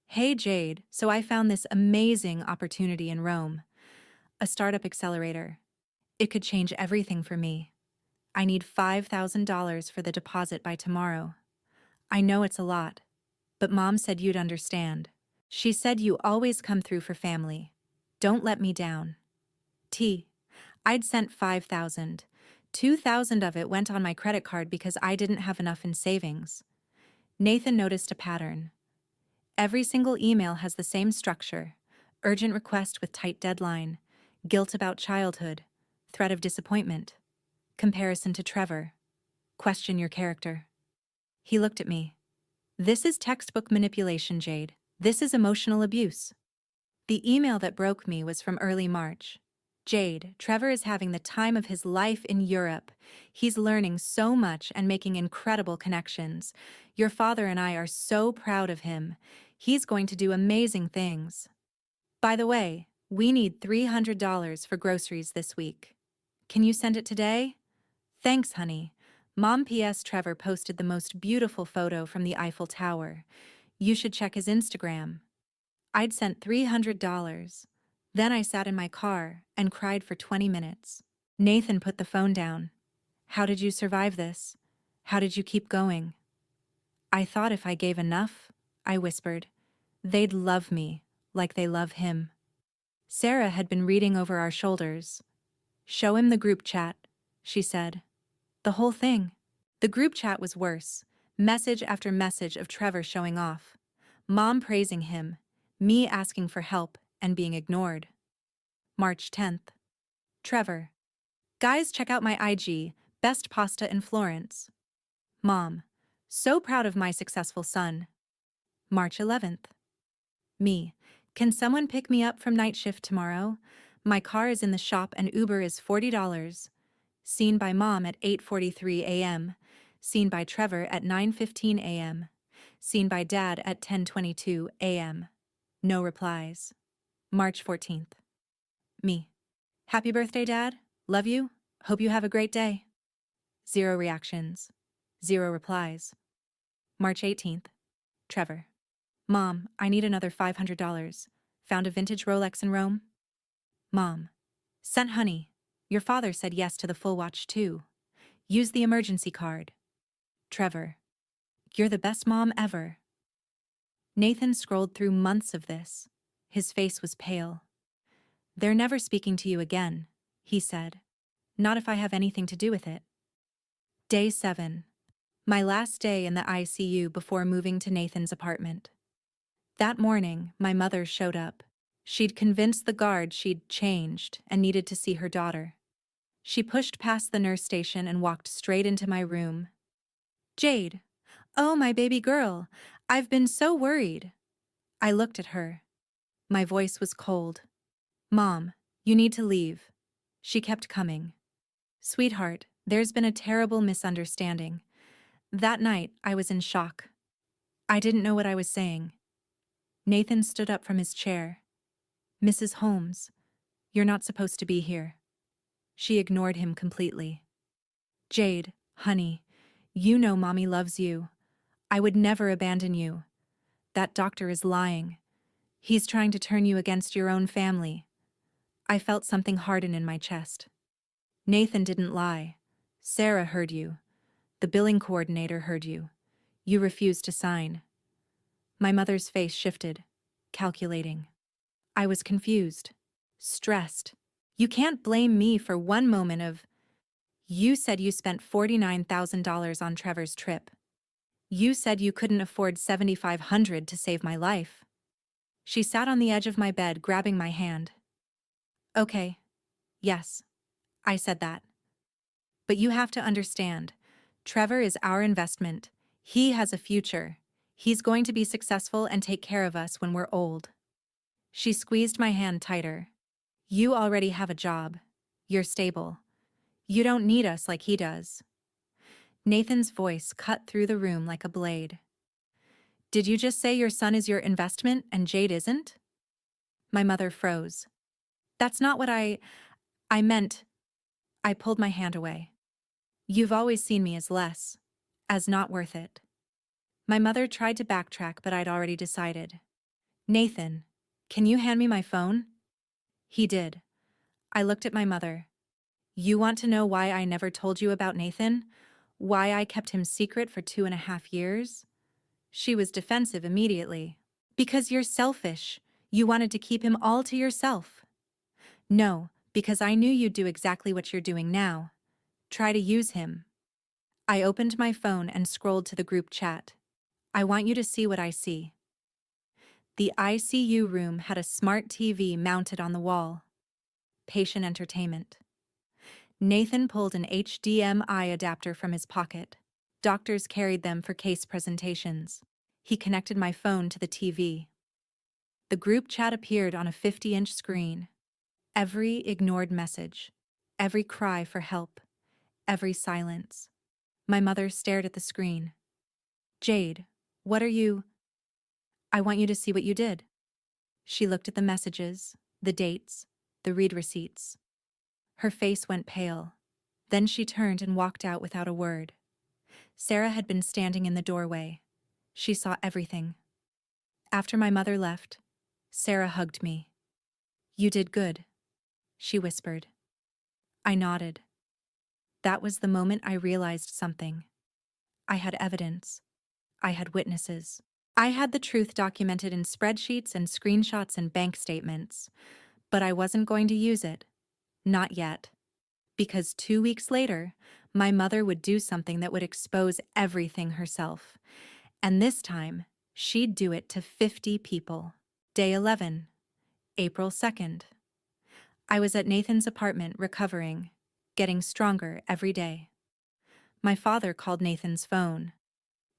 "Hey Jade, so I found this amazing opportunity in Rome. A startup accelerator. It could change everything for me. I need $5,000 for the deposit by tomorrow. I know it's a lot, but Mom said you'd understand. She said you always come through for family. Don't let me down. I'd sent $5,000. $2,000 of it went on my credit card because I didn't have enough in savings." Nathan noticed a pattern. Every single email has the same structure: urgent request with tight deadline, guilt about childhood, threat of disappointment, comparison to Trevor, question your character. He looked at me. "This is textbook manipulation, Jade. This is emotional abuse." The email that broke me was from early March. "Jade, Trevor is having the time of his life in Europe. He's learning so much and making incredible connections. Your father and I are so proud of him. He's going to do amazing things. By the way, we need $300 for groceries this week. Can you send it today? Thanks, honey. Mom, P.S. Trevor posted the most beautiful photo from the Eiffel Tower. You should check his Instagram." I'd sent $300. Then I sat in my car and cried for 20 minutes. Nathan put the phone down. How did you survive this? How did you keep going? I thought if I gave enough, I whispered, they'd love me like they love him. Sarah had been reading over our shoulders. Show him the group chat, she said. The whole thing. The group chat was worse. Message after message of Trevor showing off. Mom praising him, me asking for help and being ignored. March 10th. Trevor. Guys, check out my IG, best pasta in Florence. Mom. So proud of my successful son. March 11th. Me. Can someone pick me up from night shift tomorrow? My car is in the shop and Uber is $40. Seen by Mom at 8:43 a.m. Seen by Trevor at 9:15 a.m. Seen by Dad at 10:22 a.m. No replies. March 14th. Me. Happy birthday, Dad. Love you. Hope you have a great day. 0 reactions. 0 replies. March 18th. Trevor. Mom, I need another $500. Found a vintage Rolex in Rome? Mom. Sent honey. Your father said yes to the full watch too. Use the emergency card. Trevor. You're the best mom ever. Nathan scrolled through months of this. His face was pale. They're never speaking to you again, he said. Not if I have anything to do with it. Day 7. My last day in the ICU before moving to Nathan's apartment. That morning, my mother showed up. She'd convinced the guard she'd changed and needed to see her daughter. She pushed past the nurse station and walked straight into my room. Jade. Oh, my baby girl. I've been so worried. I looked at her. My voice was cold. Mom, you need to leave. She kept coming. Sweetheart, there's been a terrible misunderstanding. That night, I was in shock. I didn't know what I was saying. Nathan stood up from his chair. Mrs. Holmes, you're not supposed to be here. She ignored him completely. Jade, honey, you know Mommy loves you. I would never abandon you. That doctor is lying. He's trying to turn you against your own family. I felt something harden in my chest. Nathan didn't lie. Sarah heard you. The billing coordinator heard you. You refused to sign. My mother's face shifted, calculating. I was confused, stressed. You can't blame me for one moment of... You said you spent $49,000 on Trevor's trip. You said you couldn't afford $7,500 to save my life. She sat on the edge of my bed, grabbing my hand. Okay. Yes. I said that. But you have to understand, Trevor is our investment. He has a future. He's going to be successful and take care of us when we're old. She squeezed my hand tighter. You already have a job. You're stable. You don't need us like he does. Nathan's voice cut through the room like a blade. Did you just say your son is your investment and Jade isn't? My mother froze. That's not what I meant. I pulled my hand away. You've always seen me as less, as not worth it. My mother tried to backtrack, but I'd already decided. Nathan, can you hand me my phone? He did. I looked at my mother. You want to know why I never told you about Nathan? Why I kept him secret for 2.5 years? She was defensive immediately. Because you're selfish. You wanted to keep him all to yourself. No, because I knew you'd do exactly what you're doing now. Try to use him. I opened my phone and scrolled to the group chat. I want you to see what I see. The ICU room had a smart TV mounted on the wall. Patient entertainment. Nathan pulled an HDMI adapter from his pocket. Doctors carried them for case presentations. He connected my phone to the TV. The group chat appeared on a 50-inch screen. Every ignored message. Every cry for help. Every silence. My mother stared at the screen. Jade, what are you... I want you to see what you did. She looked at the messages, the dates, the read receipts. Her face went pale. Then she turned and walked out without a word. Sarah had been standing in the doorway. She saw everything. After my mother left, Sarah hugged me. You did good, she whispered. I nodded. That was the moment I realized something. I had evidence. I had witnesses. I had the truth documented in spreadsheets and screenshots and bank statements. But I wasn't going to use it. Not yet. Because 2 weeks later, my mother would do something that would expose everything herself. And this time, she'd do it to 50 people. Day 11, April 2nd. I was at Nathan's apartment recovering, getting stronger every day. My father called Nathan's phone.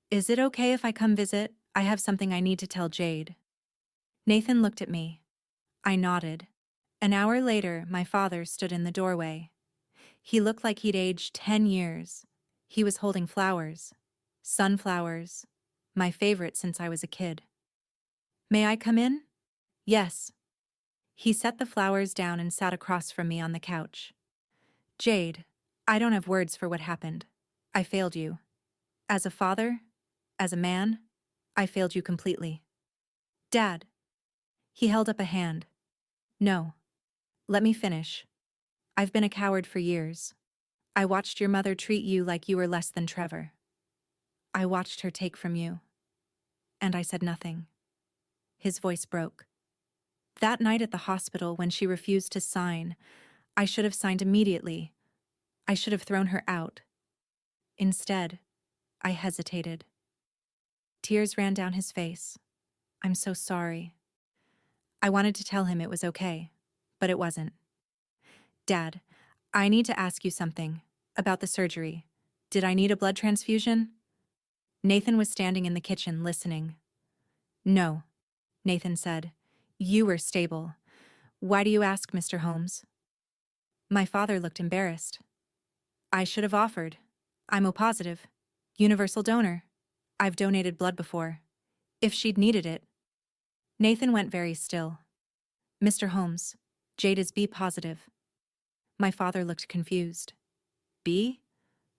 Is it okay if I come visit? I have something I need to tell Jade. Nathan looked at me. I nodded. An hour later, my father stood in the doorway. He looked like he'd aged 10 years. He was holding flowers. Sunflowers. My favorite since I was a kid. May I come in? Yes. He set the flowers down and sat across from me on the couch. Jade, I don't have words for what happened. I failed you. As a father, as a man, I failed you completely. Dad. He held up a hand. No. Let me finish. I've been a coward for years. I watched your mother treat you like you were less than Trevor. I watched her take from you. And I said nothing. His voice broke. That night at the hospital when she refused to sign, I should have signed immediately. I should have thrown her out. Instead, I hesitated. Tears ran down his face. I'm so sorry. I wanted to tell him it was okay, but it wasn't. Dad, I need to ask you something about the surgery. Did I need a blood transfusion? Nathan was standing in the kitchen listening. No, Nathan said. You were stable. Why do you ask, Mr. Holmes? My father looked embarrassed. I should have offered. I'm O positive. Universal donor. I've donated blood before. If she'd needed it. Nathan went very still. Mr. Holmes, Jade is B positive. My father looked confused. B?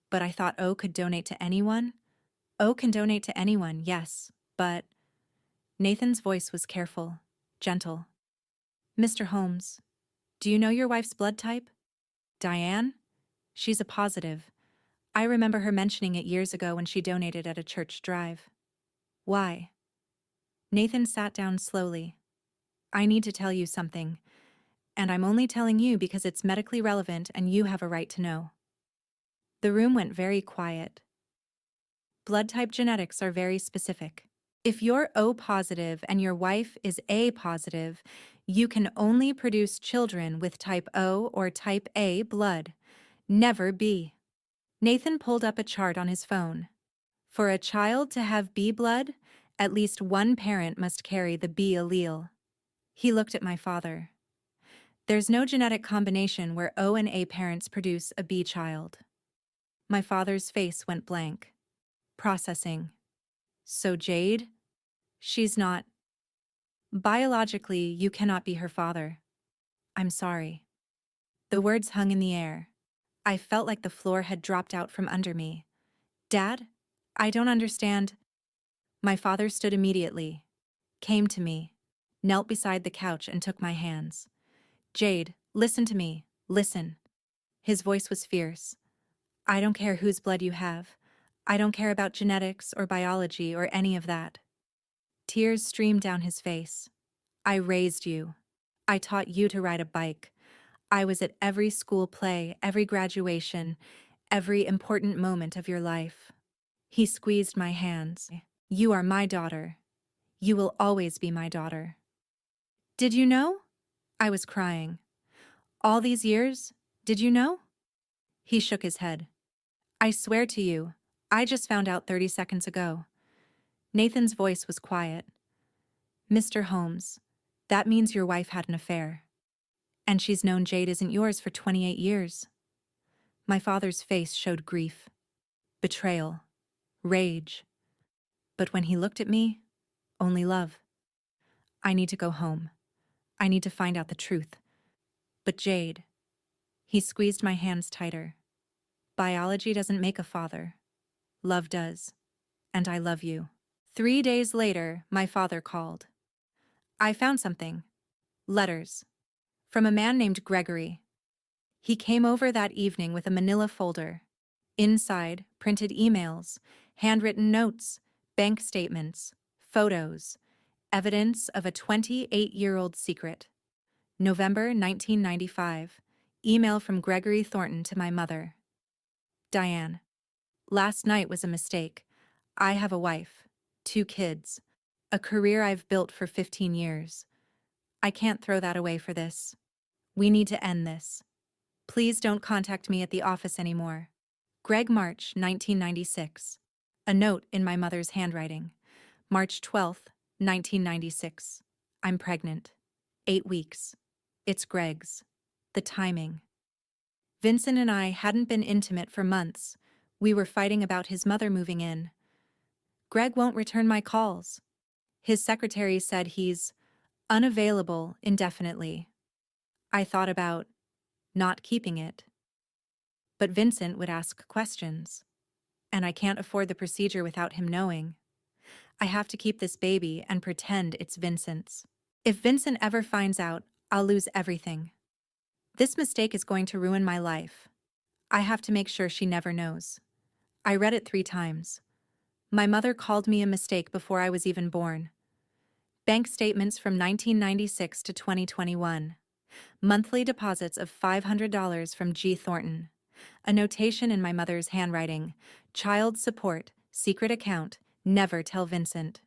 But I thought O could donate to anyone? O can donate to anyone, yes, but... Nathan's voice was careful, gentle. Mr. Holmes, do you know your wife's blood type? Diane? She's a positive. I remember her mentioning it years ago when she donated at a church drive. Why? Nathan sat down slowly. I need to tell you something, and I'm only telling you because it's medically relevant and you have a right to know. The room went very quiet. Blood type genetics are very specific. If you're O positive and your wife is A positive, you can only produce children with type O or type A blood, never B. Nathan pulled up a chart on his phone. For a child to have B blood, at least one parent must carry the B allele. He looked at my father. There's no genetic combination where O and A parents produce a B child. My father's face went blank. Processing. So Jade? She's not. Biologically, you cannot be her father. I'm sorry. The words hung in the air. I felt like the floor had dropped out from under me. Dad? I don't understand. My father stood immediately, came to me, knelt beside the couch and took my hands. Jade, listen to me, listen. His voice was fierce. I don't care whose blood you have. I don't care about genetics or biology or any of that. Tears streamed down his face. I raised you. I taught you to ride a bike. I was at every school play, every graduation, every important moment of your life. He squeezed my hands. You are my daughter. You will always be my daughter. Did you know? I was crying. All these years, did you know? He shook his head. I swear to you, I just found out 30 seconds ago. Nathan's voice was quiet. Mr. Holmes, that means your wife had an affair. And she's known Jade isn't yours for 28 years. My father's face showed grief, betrayal, rage. But when he looked at me, only love. I need to go home. I need to find out the truth. But Jade, he squeezed my hands tighter. Biology doesn't make a father. Love does. And I love you. 3 days later, my father called. I found something. Letters. From a man named Gregory. He came over that evening with a manila folder. Inside, printed emails, handwritten notes, bank statements, photos, evidence of a 28-year-old secret. November 1995. Email from Gregory Thornton to my mother. Diane. Last night was a mistake. I have a wife, 2 kids, a career I've built for 15 years. I can't throw that away for this. We need to end this. Please don't contact me at the office anymore. Greg, March 1996. A note in my mother's handwriting. March 12, 1996. I'm pregnant. 8 weeks. It's Greg's. The timing. Vincent and I hadn't been intimate for months. We were fighting about his mother moving in. Greg won't return my calls. His secretary said he's unavailable indefinitely. I thought about not keeping it. But Vincent would ask questions, and I can't afford the procedure without him knowing. I have to keep this baby and pretend it's Vincent's. If Vincent ever finds out, I'll lose everything. This mistake is going to ruin my life. I have to make sure she never knows. I read it 3 times. My mother called me a mistake before I was even born. Bank statements from 1996 to 2021. Monthly deposits of $500 from G. Thornton. A notation in my mother's handwriting. Child support, secret account, never tell Vincent.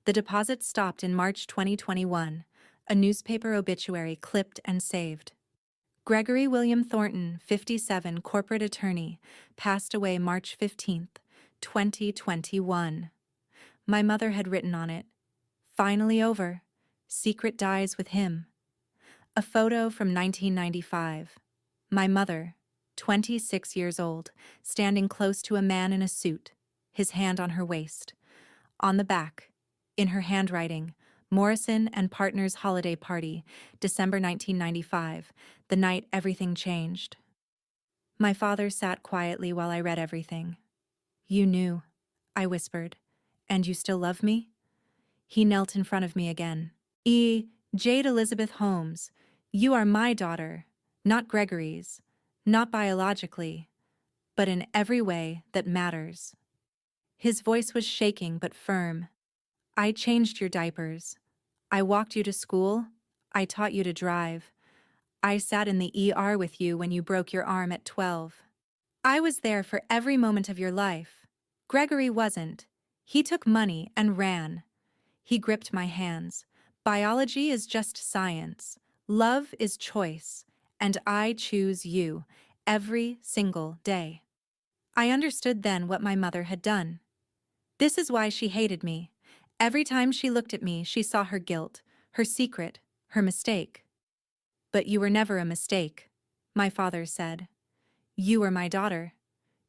The deposit stopped in March 2021. A newspaper obituary clipped and saved. Gregory William Thornton, 57, corporate attorney, passed away March 15, 2021. My mother had written on it, "Finally over. Secret dies with him." A photo from 1995. My mother, 26 years old, standing close to a man in a suit, his hand on her waist. On the back, in her handwriting, Morrison and Partners Holiday Party, December 1995, the night everything changed. My father sat quietly while I read everything. "You knew," I whispered, "and you still love me?" He knelt in front of me again. Jade Elizabeth Holmes, you are my daughter, not Gregory's, not biologically, but in every way that matters. His voice was shaking but firm. I changed your diapers. I walked you to school. I taught you to drive. I sat in the ER with you when you broke your arm at 12. I was there for every moment of your life. Gregory wasn't. He took money and ran. He gripped my hands. Biology is just science. Love is choice. And I choose you every single day. I understood then what my mother had done. This is why she hated me. Every time she looked at me, she saw her guilt, her secret, her mistake. "But you were never a mistake," my father said. "You were my daughter.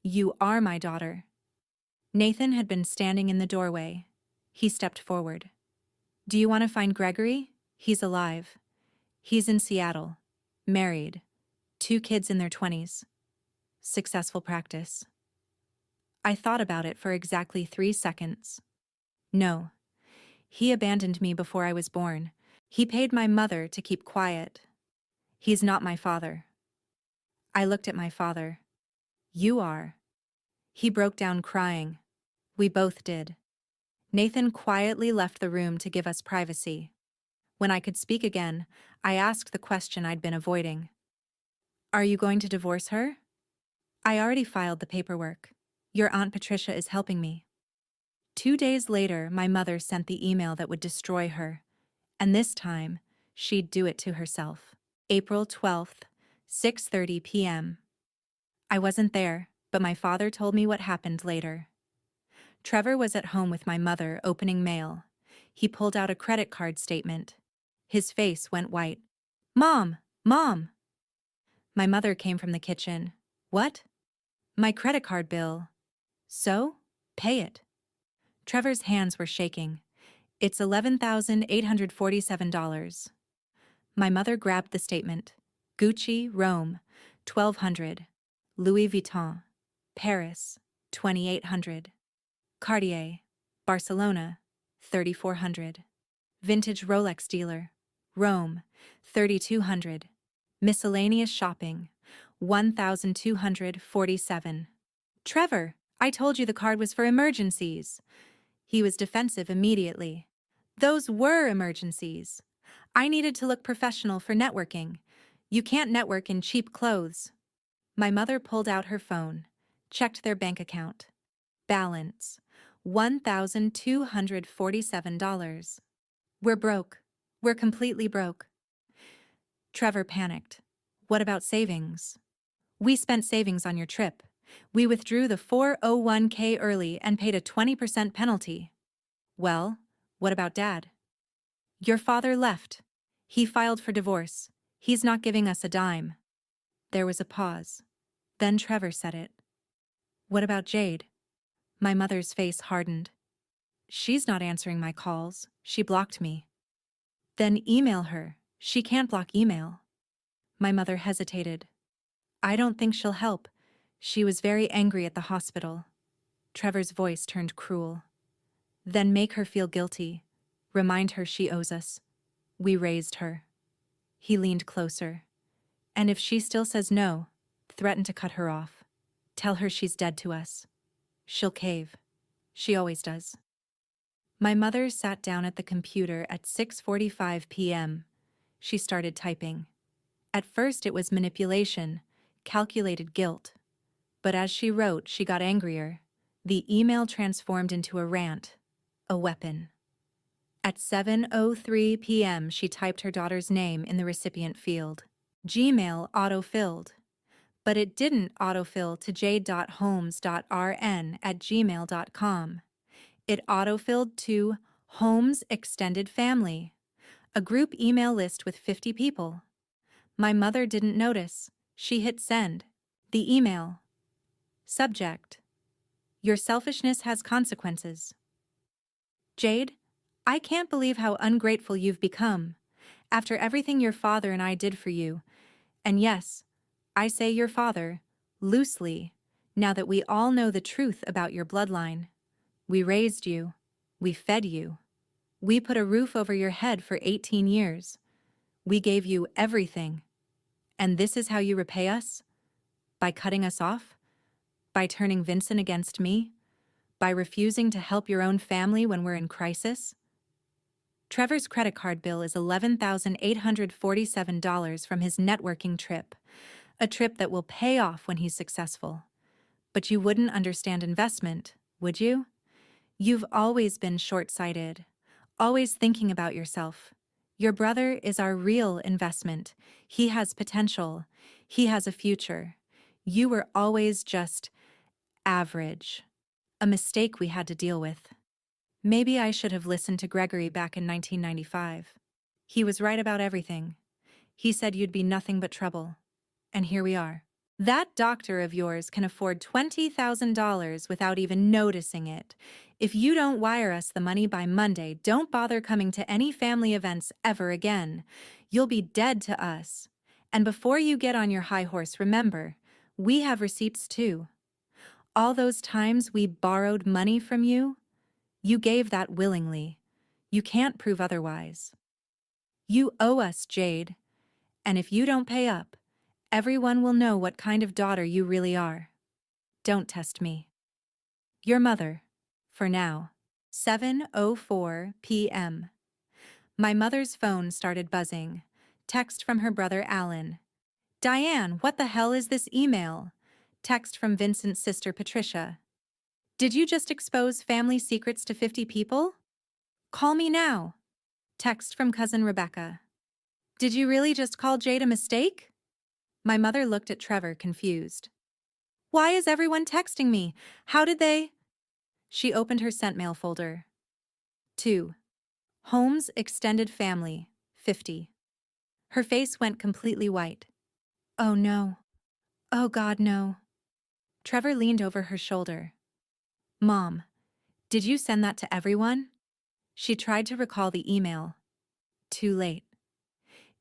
You are my daughter." Nathan had been standing in the doorway. He stepped forward. "Do you want to find Gregory? He's alive. He's in Seattle. Married. 2 kids in their 20s. Successful practice." I thought about it for exactly 3 seconds. No. He abandoned me before I was born. He paid my mother to keep quiet. He's not my father. I looked at my father. "You are." He broke down crying. We both did. Nathan quietly left the room to give us privacy. When I could speak again, I asked the question I'd been avoiding. "Are you going to divorce her?" "I already filed the paperwork. Your Aunt Patricia is helping me." 2 days later, my mother sent the email that would destroy her. And this time, she'd do it to herself. April 12th, 6:30 p.m. I wasn't there, but my father told me what happened later. Trevor was at home with my mother opening mail. He pulled out a credit card statement. His face went white. "Mom! Mom!" My mother came from the kitchen. "What?" "My credit card bill." "So? Pay it." Trevor's hands were shaking. "It's $11,847. My mother grabbed the statement. Gucci, Rome, 1,200. Louis Vuitton, Paris, 2,800. Cartier, Barcelona, 3,400. Vintage Rolex dealer, Rome, 3,200. Miscellaneous shopping, 1,247. Trevor, I told you the card was for emergencies. He was defensive immediately. Those were emergencies. I needed to look professional for networking. You can't network in cheap clothes. My mother pulled out her phone, checked their bank account. Balance, $1,247. We're broke. We're completely broke. Trevor panicked. What about savings? We spent savings on your trip. We withdrew the 401k early and paid a 20% penalty. Well, what about Dad? Your father left. He filed for divorce. He's not giving us a dime. There was a pause. Then Trevor said it. What about Jade? My mother's face hardened. She's not answering my calls. She blocked me. Then email her. She can't block email. My mother hesitated. I don't think she'll help. She was very angry at the hospital. Trevor's voice turned cruel. Then make her feel guilty. Remind her she owes us. We raised her. He leaned closer. And if she still says no, threaten to cut her off. Tell her she's dead to us. She'll cave. She always does. My mother sat down at the computer at 6:45 p.m. She started typing. At first it was manipulation, calculated guilt. But as she wrote, she got angrier. The email transformed into a rant, a weapon. At 7:03 p.m., she typed her daughter's name in the recipient field. Gmail auto-filled. But it didn't autofill to jade.holmes.rn@gmail.com. It autofilled to Holmes Extended Family, a group email list with 50 people. My mother didn't notice. She hit send. The email. Subject: Your selfishness has consequences. Jade, I can't believe how ungrateful you've become, after everything your father and I did for you. And yes, I say your father, loosely, now that we all know the truth about your bloodline. We raised you. We fed you. We put a roof over your head for 18 years. We gave you everything. And this is how you repay us? By cutting us off? By turning Vincent against me? By refusing to help your own family when we're in crisis? Trevor's credit card bill is $11,847 from his networking trip, a trip that will pay off when he's successful. But you wouldn't understand investment, would you? You've always been short-sighted, always thinking about yourself. Your brother is our real investment. He has potential. He has a future. You were always just average. A mistake we had to deal with. Maybe I should have listened to Gregory back in 1995. He was right about everything. He said you'd be nothing but trouble. And here we are. That doctor of yours can afford $20,000 without even noticing it. If you don't wire us the money by Monday, don't bother coming to any family events ever again. You'll be dead to us. And before you get on your high horse, remember, we have receipts too. All those times we borrowed money from you, you gave that willingly. You can't prove otherwise. You owe us, Jade. And if you don't pay up, everyone will know what kind of daughter you really are. Don't test me. Your mother, for now. 7:04 p.m. My mother's phone started buzzing. Text from her brother Alan. Diane, what the hell is this email? Text from Vincent's sister Patricia. Did you just expose family secrets to 50 people? Call me now. Text from cousin Rebecca. Did you really just call Jade a mistake? My mother looked at Trevor, confused. Why is everyone texting me? How did they? She opened her sent mail folder. 2. Holmes Extended Family, 50. Her face went completely white. Oh no. Oh God, no. Trevor leaned over her shoulder. Mom, did you send that to everyone? She tried to recall the email. Too late.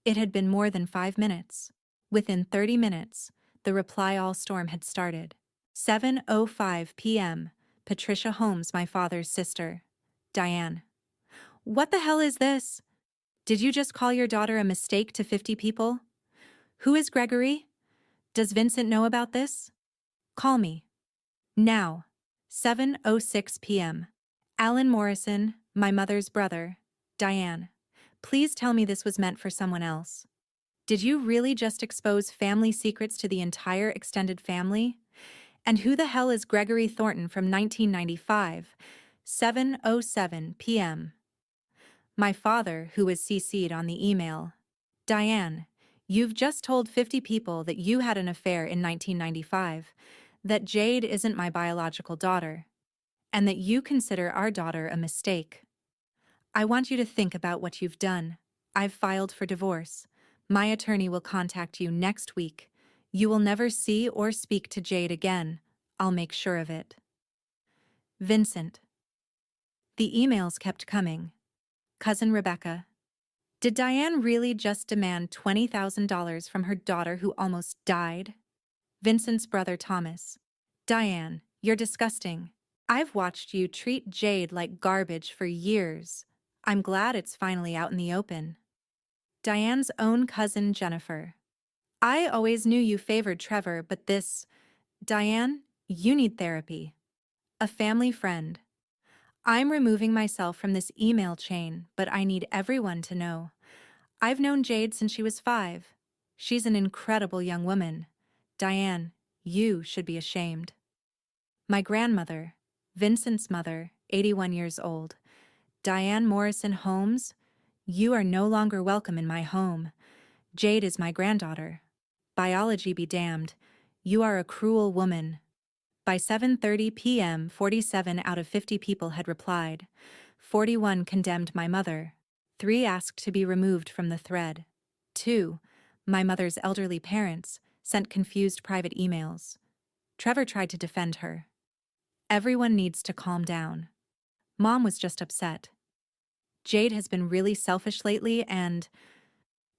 It had been more than 5 minutes. Within 30 minutes, the reply all storm had started. 7:05 p.m. Patricia Holmes, my father's sister. Diane. What the hell is this? Did you just call your daughter a mistake to 50 people? Who is Gregory? Does Vincent know about this? Call me. Now. 7:06 p.m. Alan Morrison, my mother's brother. Diane. Please tell me this was meant for someone else. Did you really just expose family secrets to the entire extended family? And who the hell is Gregory Thornton from 1995? 7:07 p.m. My father, who was CC'd on the email. Diane, you've just told 50 people that you had an affair in 1995, that Jade isn't my biological daughter, and that you consider our daughter a mistake. I want you to think about what you've done. I've filed for divorce. My attorney will contact you next week. You will never see or speak to Jade again. I'll make sure of it. Vincent. The emails kept coming. Cousin Rebecca. Did Diane really just demand $20,000 from her daughter who almost died? Vincent's brother Thomas. Diane, you're disgusting. I've watched you treat Jade like garbage for years. I'm glad it's finally out in the open. Diane's own cousin Jennifer. I always knew you favored Trevor, but this… Diane, you need therapy. A family friend. I'm removing myself from this email chain, but I need everyone to know. I've known Jade since she was 5. She's an incredible young woman. Diane, you should be ashamed. My grandmother, Vincent's mother, 81 years old. Diane Morrison Holmes, you are no longer welcome in my home. Jade is my granddaughter. Biology be damned. You are a cruel woman. By 7:30 p.m., 47 out of 50 people had replied. 41 condemned my mother. 3 asked to be removed from the thread. 2, my mother's elderly parents, sent confused private emails. Trevor tried to defend her. Everyone needs to calm down. Mom was just upset. Jade has been really selfish lately and…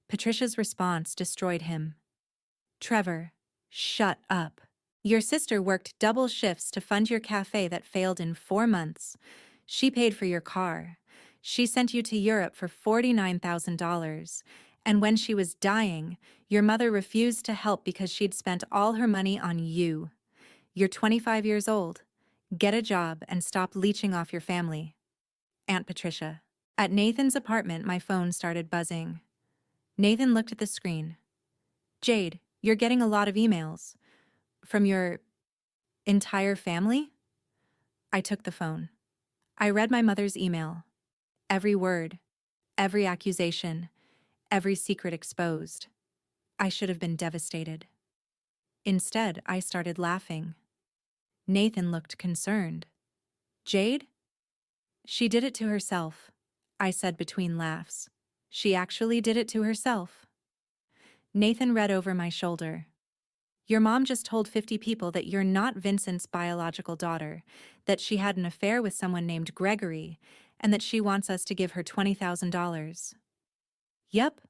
Patricia's response destroyed him. Trevor, shut up. Your sister worked double shifts to fund your cafe that failed in 4 months. She paid for your car. She sent you to Europe for $49,000. And when she was dying, your mother refused to help because she'd spent all her money on you. You're 25 years old. Get a job and stop leeching off your family. Aunt Patricia. At Nathan's apartment, my phone started buzzing. Nathan looked at the screen. Jade, you're getting a lot of emails. From your… entire family? I took the phone. I read my mother's email. Every word, every accusation, every secret exposed. I should have been devastated. Instead, I started laughing. Nathan looked concerned. Jade? She did it to herself, I said between laughs. She actually did it to herself. Nathan read over my shoulder. Your mom just told 50 people that you're not Vincent's biological daughter, that she had an affair with someone named Gregory, and that she wants us to give her $20,000. Yep.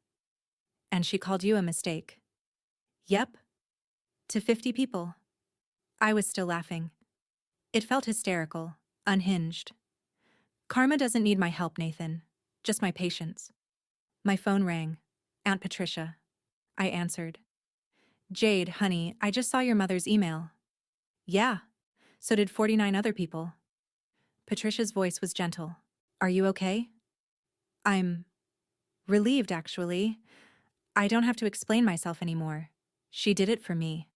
And she called you a mistake. Yep. To 50 people. I was still laughing. It felt hysterical, unhinged. Karma doesn't need my help, Nathan. Just my patience. My phone rang. Aunt Patricia. I answered. Jade, honey, I just saw your mother's email. Yeah. So did 49 other people. Patricia's voice was gentle. Are you okay? I'm relieved, actually. I don't have to explain myself anymore. She did it for me.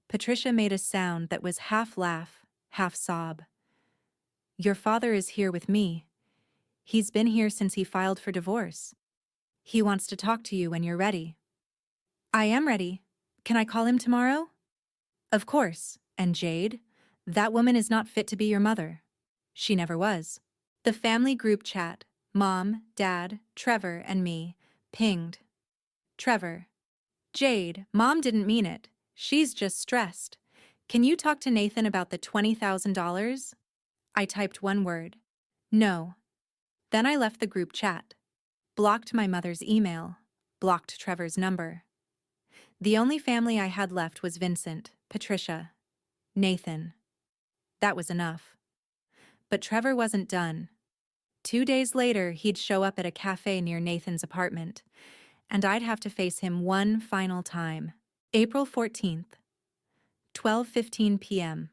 Patricia made a sound that was half laugh, half sob. Your father is here with me. He's been here since he filed for divorce. He wants to talk to you when you're ready. I am ready. Can I call him tomorrow? Of course. And Jade? That woman is not fit to be your mother. She never was. The family group chat, Mom, Dad, Trevor, and me, pinged. Trevor. Jade, Mom didn't mean it. She's just stressed. Can you talk to Nathan about the $20,000? I typed one word. No. Then I left the group chat. Blocked my mother's email. Blocked Trevor's number. The only family I had left was Vincent, Patricia, Nathan. That was enough. But Trevor wasn't done. 2 days later, he'd show up at a cafe near Nathan's apartment, and I'd have to face him one final time. April 14th, 12:15 p.m.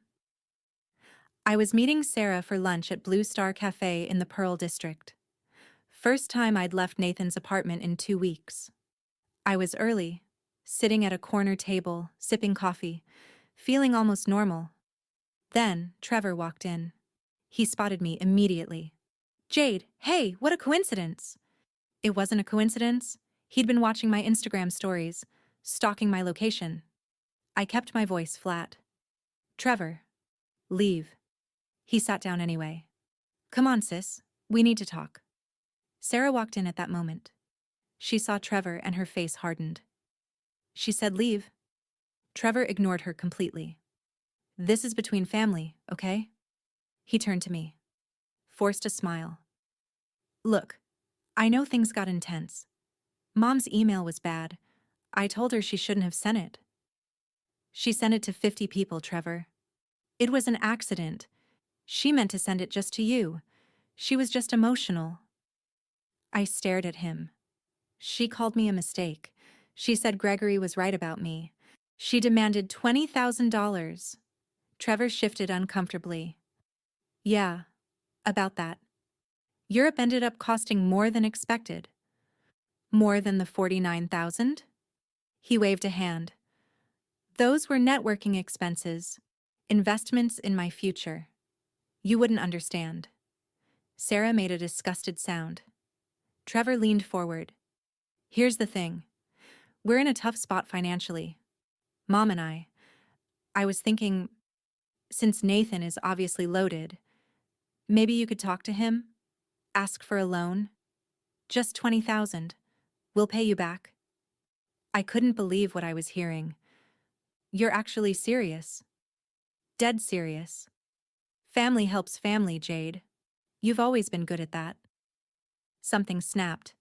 I was meeting Sarah for lunch at Blue Star Cafe in the Pearl District. First time I'd left Nathan's apartment in 2 weeks. I was early, sitting at a corner table, sipping coffee, feeling almost normal. Then, Trevor walked in. He spotted me immediately. "Jade, hey, what a coincidence!" It wasn't a coincidence. He'd been watching my Instagram stories, stalking my location. I kept my voice flat. "Trevor, leave." He sat down anyway. "Come on, sis, we need to talk." Sarah walked in at that moment. She saw Trevor and her face hardened. She said, "Leave." Trevor ignored her completely. "This is between family, okay?" He turned to me, forced a smile. "Look, I know things got intense. Mom's email was bad. I told her she shouldn't have sent it. She sent it to 50 people, Trevor. It was an accident. She meant to send it just to you. She was just emotional." I stared at him. She called me a mistake. She said Gregory was right about me. She demanded $20,000. Trevor shifted uncomfortably. "Yeah, about that. Europe ended up costing more than expected." "More than the 49,000? He waved a hand. "Those were networking expenses, investments in my future. You wouldn't understand." Sarah made a disgusted sound. Trevor leaned forward. "Here's the thing. We're in a tough spot financially. Mom and I was thinking, since Nathan is obviously loaded, maybe you could talk to him, ask for a loan. Just 20,000. We'll pay you back." I couldn't believe what I was hearing. "You're actually serious?" "Dead serious. Family helps family, Jade. You've always been good at that." Something snapped.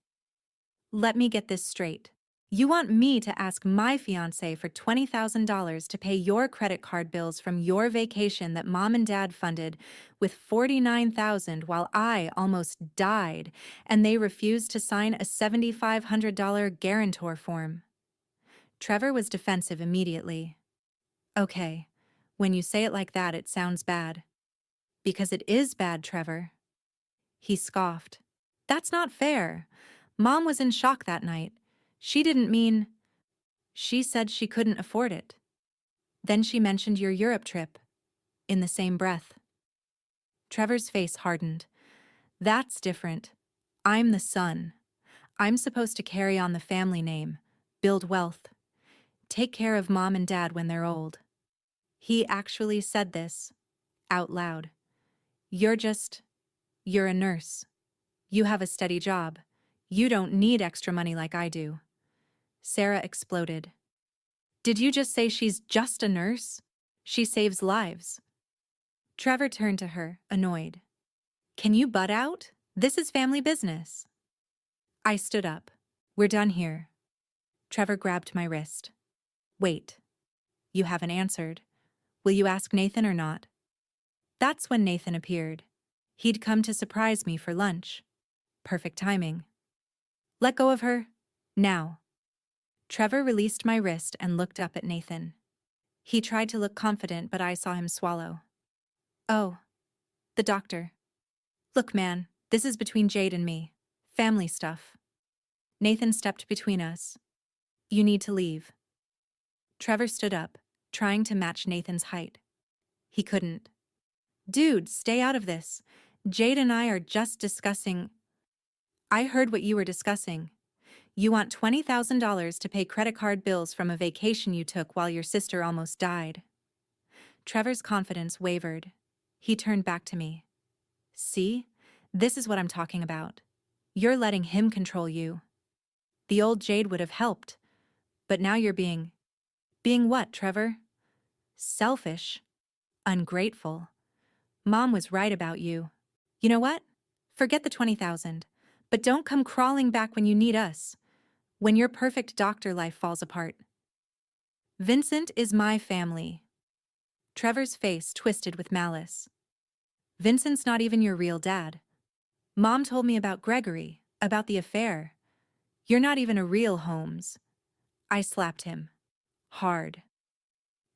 "Let me get this straight. You want me to ask my fiancé for $20,000 to pay your credit card bills from your vacation that Mom and Dad funded with $49,000 while I almost died, and they refused to sign a $7,500 guarantor form?" Trevor was defensive immediately. "Okay, when you say it like that, it sounds bad." "Because it is bad, Trevor." He scoffed. "That's not fair. Mom was in shock that night. She didn't mean—" "She said she couldn't afford it. Then she mentioned your Europe trip." In the same breath. Trevor's face hardened. "That's different. I'm the son. I'm supposed to carry on the family name, build wealth, take care of Mom and Dad when they're old." He actually said this, out loud. You're a nurse. You have a steady job. You don't need extra money like I do." Sarah exploded. "Did you just say she's just a nurse? She saves lives." Trevor turned to her, annoyed. "Can you butt out? This is family business." I stood up. "We're done here." Trevor grabbed my wrist. "Wait. You haven't answered. Will you ask Nathan or not?" That's when Nathan appeared. He'd come to surprise me for lunch. Perfect timing. "Let go of her. Now." Trevor released my wrist and looked up at Nathan. He tried to look confident, but I saw him swallow. "Oh, the doctor. Look, man, this is between Jade and me. Family stuff." Nathan stepped between us. "You need to leave." Trevor stood up, trying to match Nathan's height. He couldn't. "Dude, stay out of this. Jade and I are just discussing—" "I heard what you were discussing. You want $20,000 to pay credit card bills from a vacation you took while your sister almost died." Trevor's confidence wavered. He turned back to me. "See? This is what I'm talking about. You're letting him control you. The old Jade would have helped, but now you're being— Being what, Trevor? Selfish. Ungrateful. Mom was right about you. You know what? Forget the 20,000, but don't come crawling back when you need us. When your perfect doctor life falls apart." "Vincent is my family." Trevor's face twisted with malice. "Vincent's not even your real dad. Mom told me about Gregory, about the affair. You're not even a real Holmes. I slapped him. Hard.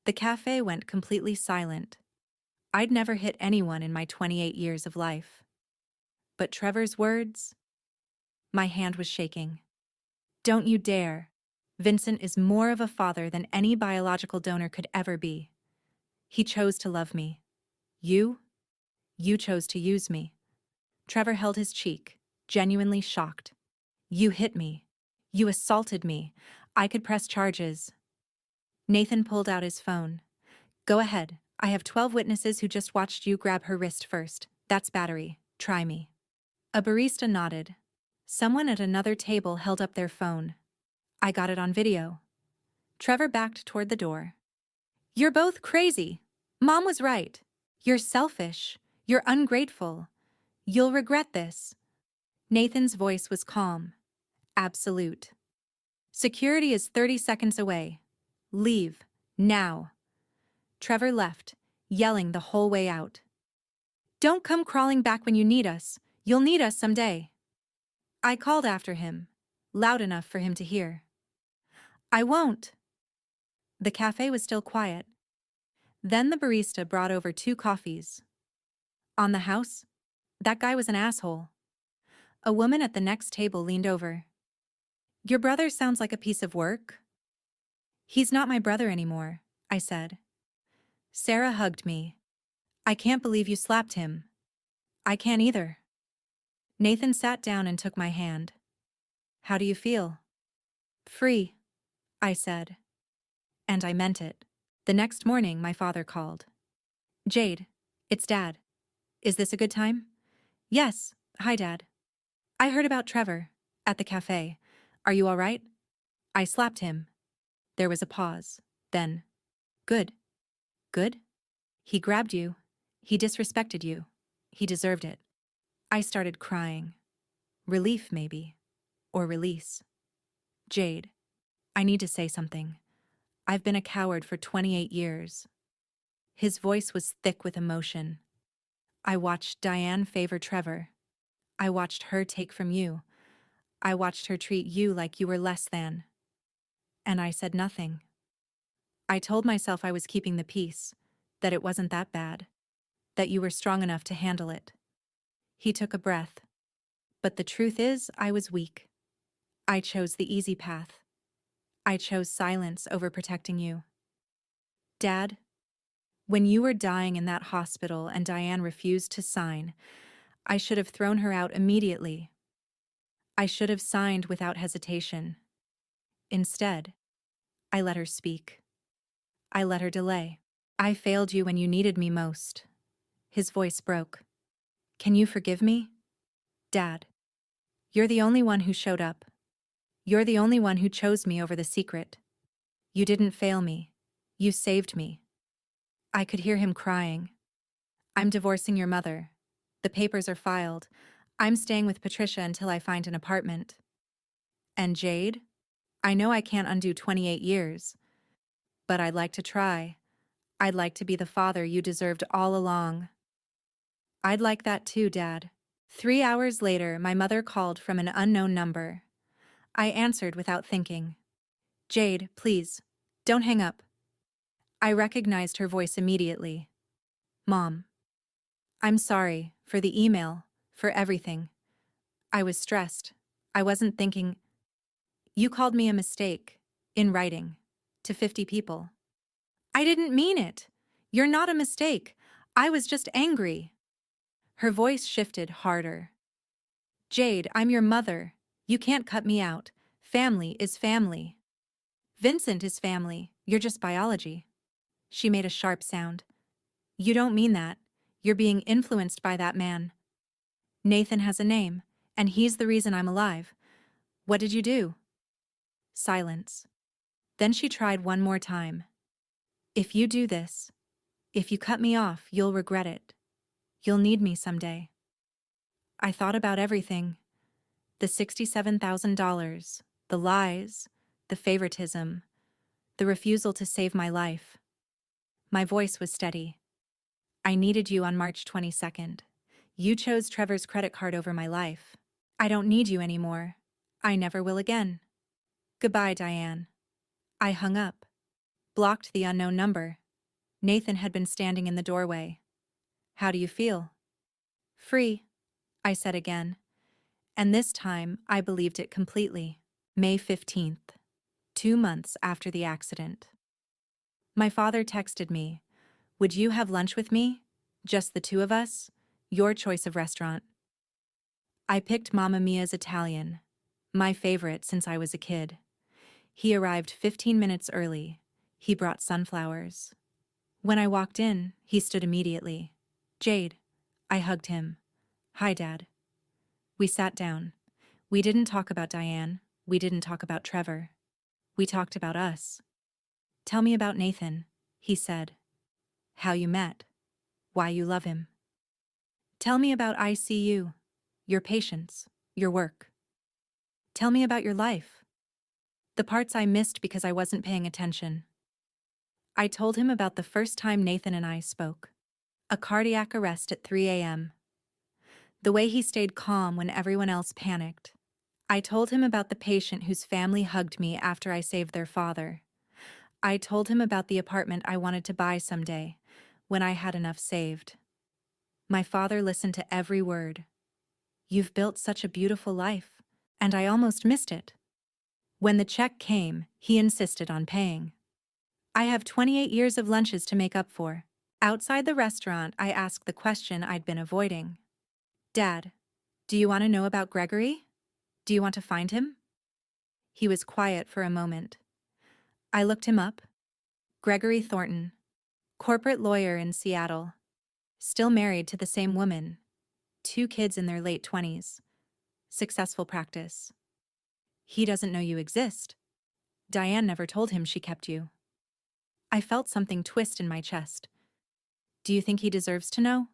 The cafe went completely silent. I'd never hit anyone in my 28 years of life. But Trevor's words? My hand was shaking. Don't you dare. Vincent is more of a father than any biological donor could ever be. He chose to love me. You? You chose to use me. Trevor held his cheek, genuinely shocked. You hit me. You assaulted me. I could press charges. Nathan pulled out his phone. Go ahead. I have 12 witnesses who just watched you grab her wrist first. That's battery. Try me. A barista nodded. Someone at another table held up their phone. I got it on video. Trevor backed toward the door. You're both crazy. Mom was right. You're selfish. You're ungrateful. You'll regret this. Nathan's voice was calm. Absolute. Security is 30 seconds away. Leave. Now. Trevor left, yelling the whole way out. Don't come crawling back when you need us. You'll need us someday. I called after him, loud enough for him to hear. I won't. The cafe was still quiet. Then the barista brought over 2 coffees. On the house? That guy was an asshole. A woman at the next table leaned over. Your brother sounds like a piece of work. He's not my brother anymore, I said. Sarah hugged me. I can't believe you slapped him. I can't either. Nathan sat down and took my hand. How do you feel? Free, I said. And I meant it. The next morning, my father called. Jade, it's Dad. Is this a good time? Yes, hi Dad. I heard about Trevor, at the cafe. Are you all right? I slapped him. There was a pause. Then, good. Good? He grabbed you. He disrespected you. He deserved it. I started crying. Relief, maybe. Or release. Jade, I need to say something. I've been a coward for 28 years. His voice was thick with emotion. I watched Diane favor Trevor. I watched her take from you. I watched her treat you like you were less than. And I said nothing. I told myself I was keeping the peace, that it wasn't that bad, that you were strong enough to handle it. He took a breath. But the truth is, I was weak. I chose the easy path. I chose silence over protecting you. Dad, when you were dying in that hospital and Diane refused to sign, I should have thrown her out immediately. I should have signed without hesitation. Instead, I let her speak. I let her delay. I failed you when you needed me most. His voice broke. Can you forgive me? Dad, you're the only one who showed up. You're the only one who chose me over the secret. You didn't fail me. You saved me. I could hear him crying. I'm divorcing your mother. The papers are filed. I'm staying with Patricia until I find an apartment. And Jade? I know I can't undo 28 years. But I'd like to try. I'd like to be the father you deserved all along. I'd like that too, Dad. 3 hours later, my mother called from an unknown number. I answered without thinking. Jade, please, don't hang up. I recognized her voice immediately. Mom. I'm sorry, for the email, for everything. I was stressed. I wasn't thinking. You called me a mistake, in writing, to 50 people. I didn't mean it. You're not a mistake. I was just angry. Her voice shifted harder. Jade, I'm your mother. You can't cut me out. Family is family. Vincent is family. You're just biology. She made a sharp sound. You don't mean that. You're being influenced by that man. Nathan has a name, and he's the reason I'm alive. What did you do? Silence. Then she tried one more time. If you do this, if you cut me off, you'll regret it. You'll need me someday. I thought about everything. The $67,000, the lies, the favoritism, the refusal to save my life. My voice was steady. I needed you on March 22nd. You chose Trevor's credit card over my life. I don't need you anymore. I never will again. Goodbye, Diane. I hung up. Blocked the unknown number. Nathan had been standing in the doorway. How do you feel? Free, I said again. And this time, I believed it completely. May 15th, 2 months after the accident. My father texted me, "Would you have lunch with me? Just the two of us? Your choice of restaurant." I picked Mamma Mia's Italian, my favorite since I was a kid. He arrived 15 minutes early. He brought sunflowers. When I walked in, he stood immediately. "Jade." I hugged him. "Hi, Dad." We sat down. We didn't talk about Diane. We didn't talk about Trevor. We talked about us. "Tell me about Nathan," he said. "How you met. Why you love him. Tell me about ICU, your patients, your work. Tell me about your life. The parts I missed because I wasn't paying attention." I told him about the first time Nathan and I spoke. A cardiac arrest at 3 a.m. The way he stayed calm when everyone else panicked. I told him about the patient whose family hugged me after I saved their father. I told him about the apartment I wanted to buy someday, when I had enough saved. My father listened to every word. "You've built such a beautiful life, and I almost missed it." When the check came, he insisted on paying. I have 28 years of lunches to make up for. Outside the restaurant, I asked the question I'd been avoiding. "Dad, do you want to know about Gregory? Do you want to find him?" He was quiet for a moment. I looked him up. Gregory Thornton, corporate lawyer in Seattle. Still married to the same woman. 2 kids in their late 20s. Successful practice. He doesn't know you exist. Diane never told him she kept you. I felt something twist in my chest. Do you think he deserves to know?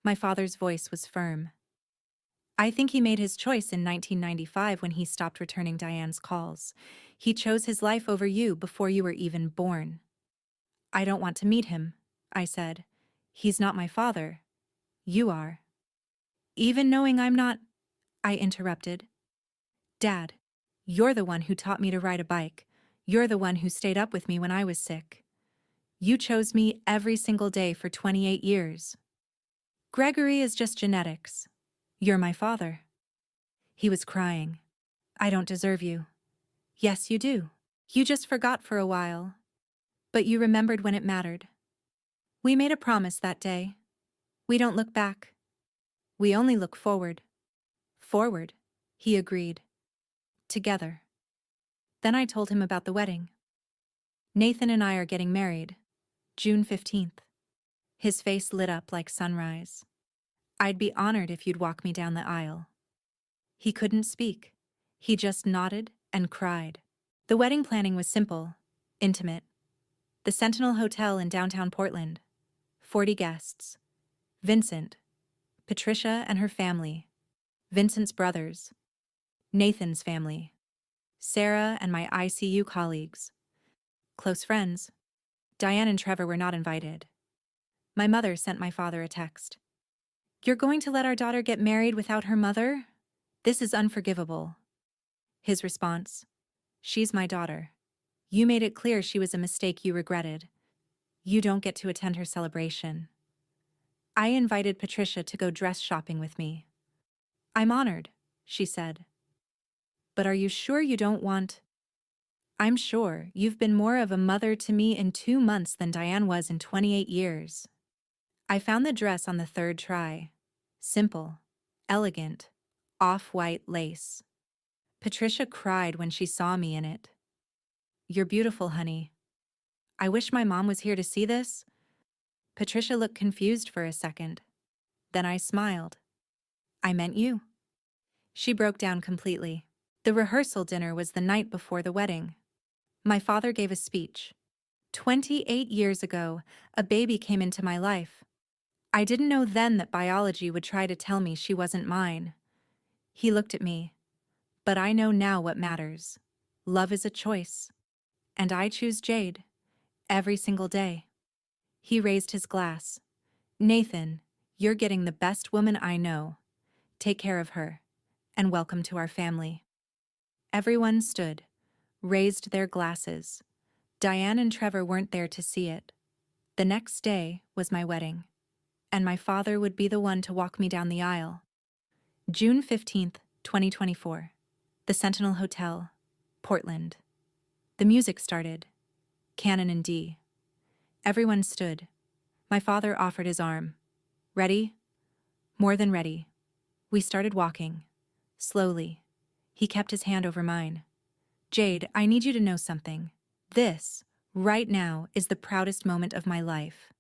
My father's voice was firm. I think he made his choice in 1995 when he stopped returning Diane's calls. He chose his life over you before you were even born. I don't want to meet him, I said. He's not my father. You are. Even knowing I'm not, I interrupted. Dad, you're the one who taught me to ride a bike. You're the one who stayed up with me when I was sick. You chose me every single day for 28 years. Gregory is just genetics. You're my father. He was crying. I don't deserve you. Yes, you do. You just forgot for a while. But you remembered when it mattered. We made a promise that day. We don't look back. We only look forward. Forward, he agreed. Together. Then I told him about the wedding. Nathan and I are getting married. June 15th. His face lit up like sunrise. I'd be honored if you'd walk me down the aisle. He couldn't speak. He just nodded and cried. The wedding planning was simple, intimate. The Sentinel Hotel in downtown Portland. 40 guests. Vincent, Patricia and her family, Vincent's brothers, Nathan's family, Sarah and my ICU colleagues. Close friends. Diane and Trevor were not invited. My mother sent my father a text. "You're going to let our daughter get married without her mother? This is unforgivable." His response, "She's my daughter. You made it clear she was a mistake you regretted. You don't get to attend her celebration." I invited Patricia to go dress shopping with me. "I'm honored," she said. "But are you sure you don't want—" "I'm sure you've been more of a mother to me in 2 months than Diane was in 28 years. I found the dress on the 3rd try. Simple, elegant, off-white lace. Patricia cried when she saw me in it. "You're beautiful, honey. I wish my mom was here to see this." Patricia looked confused for a second. Then I smiled. "I meant you." She broke down completely. The rehearsal dinner was the night before the wedding. My father gave a speech. 28 years ago, a baby came into my life. I didn't know then that biology would try to tell me she wasn't mine. He looked at me. But I know now what matters. Love is a choice. And I choose Jade. Every single day. He raised his glass. "Nathan, You're getting the best woman I know. Take care of her, and welcome to our family." Everyone stood, raised their glasses. Diane and Trevor weren't there to see it. The next day was my wedding, and my father would be the one to walk me down the aisle. June 15th, 2024. The Sentinel Hotel, Portland. The music started. Canon in D. Everyone stood. My father offered his arm. "Ready?" More than ready. We started walking. Slowly. He kept his hand over mine. "Jade, I need you to know something. This, right now, is the proudest moment of my life."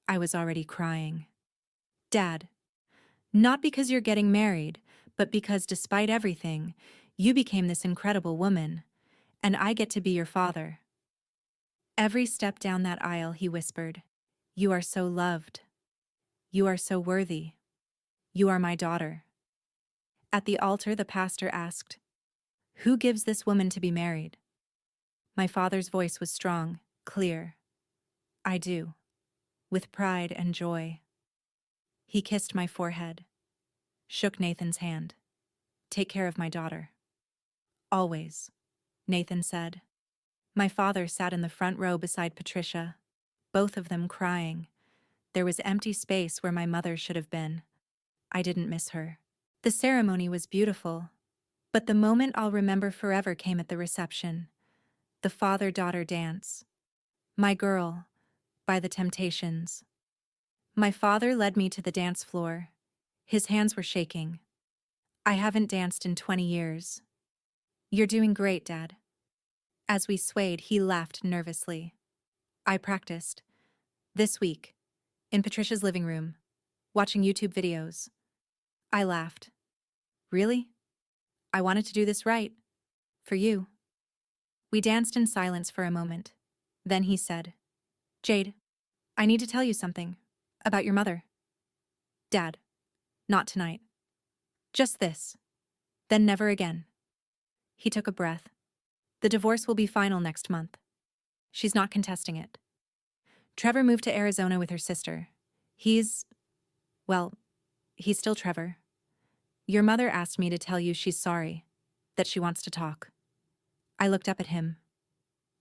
I was already crying. "Dad, not because you're getting married, but because despite everything, you became this incredible woman, and I get to be your father." Every step down that aisle, he whispered, "You are so loved. You are so worthy. You are my daughter." At the altar, the pastor asked, "Who gives this woman to be married?" My father's voice was strong, clear. "I do, with pride and joy." He kissed my forehead, shook Nathan's hand. "Take care of my daughter." "Always," Nathan said. My father sat in the front row beside Patricia, both of them crying. There was empty space where my mother should have been. I didn't miss her. The ceremony was beautiful, but the moment I'll remember forever came at the reception. The father-daughter dance. "My Girl" by The Temptations. My father led me to the dance floor. His hands were shaking. "I haven't danced in 20 years. You're doing great, Dad." As we swayed, he laughed nervously. "I practiced. This week. In Patricia's living room. Watching YouTube videos." I laughed. "Really? I wanted to do this right. For you." We danced in silence for a moment. Then he said, "Jade, I need to tell you something. About your mother." "Dad, not tonight. Just this. Then never again." He took a breath. "The divorce will be final next month. She's not contesting it. Trevor moved to Arizona with her sister. Well, he's still Trevor. Your mother asked me to tell you she's sorry, that she wants to talk." I looked up at him.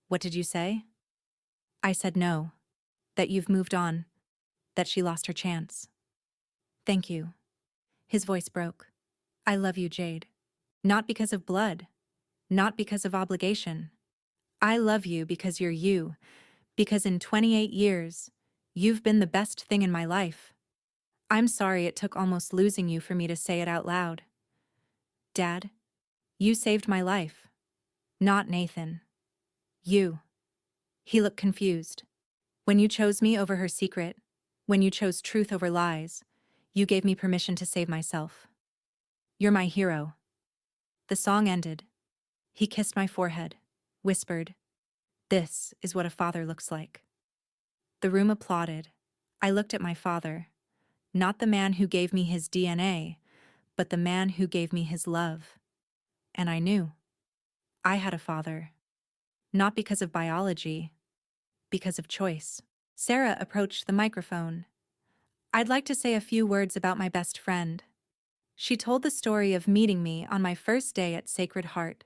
"What did you say?" I said no, that you've moved on, that she lost her chance. "Thank you." His voice broke. "I love you, Jade. Not because of blood, not because of obligation. I love you because you're you, because in 28 years, you've been the best thing in my life. I'm sorry it took almost losing you for me to say it out loud. Dad, you saved my life. Not Nathan. You." He looked confused. "When you chose me over her secret, when you chose truth over lies, you gave me permission to save myself. You're my hero." The song ended. He kissed my forehead, whispered, "This is what a father looks like." The room applauded. I looked at my father, not the man who gave me his DNA, but the man who gave me his love. And I knew. I had a father. Not because of biology, because of choice. Sarah approached the microphone. "I'd like to say a few words about my best friend." She told the story of meeting me on my first day at Sacred Heart.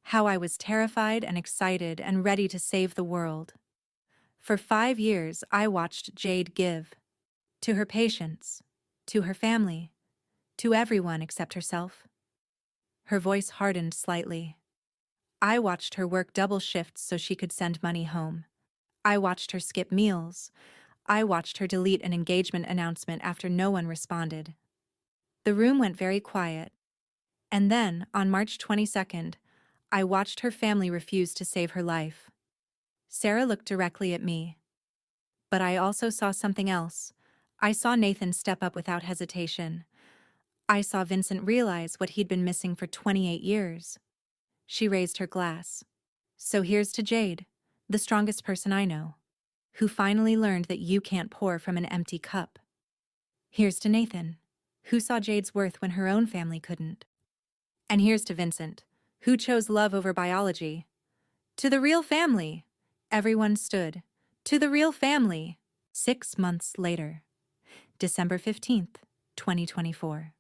How I was terrified and excited and ready to save the world. For 5 years, I watched Jade give. To her patients, to her family, to everyone except herself. Her voice hardened slightly. I watched her work double shifts so she could send money home. I watched her skip meals. I watched her delete an engagement announcement after no one responded. The room went very quiet. And then, on March 22nd, I watched her family refuse to save her life. Sarah looked directly at me. But I also saw something else. I saw Nathan step up without hesitation. I saw Vincent realize what he'd been missing for 28 years. She raised her glass. "So here's to Jade, the strongest person I know, who finally learned that you can't pour from an empty cup. Here's to Nathan, who saw Jade's worth when her own family couldn't. And here's to Vincent, who chose love over biology. To the real family!" Everyone stood. To the real family! 6 months later. December 15th, 2024.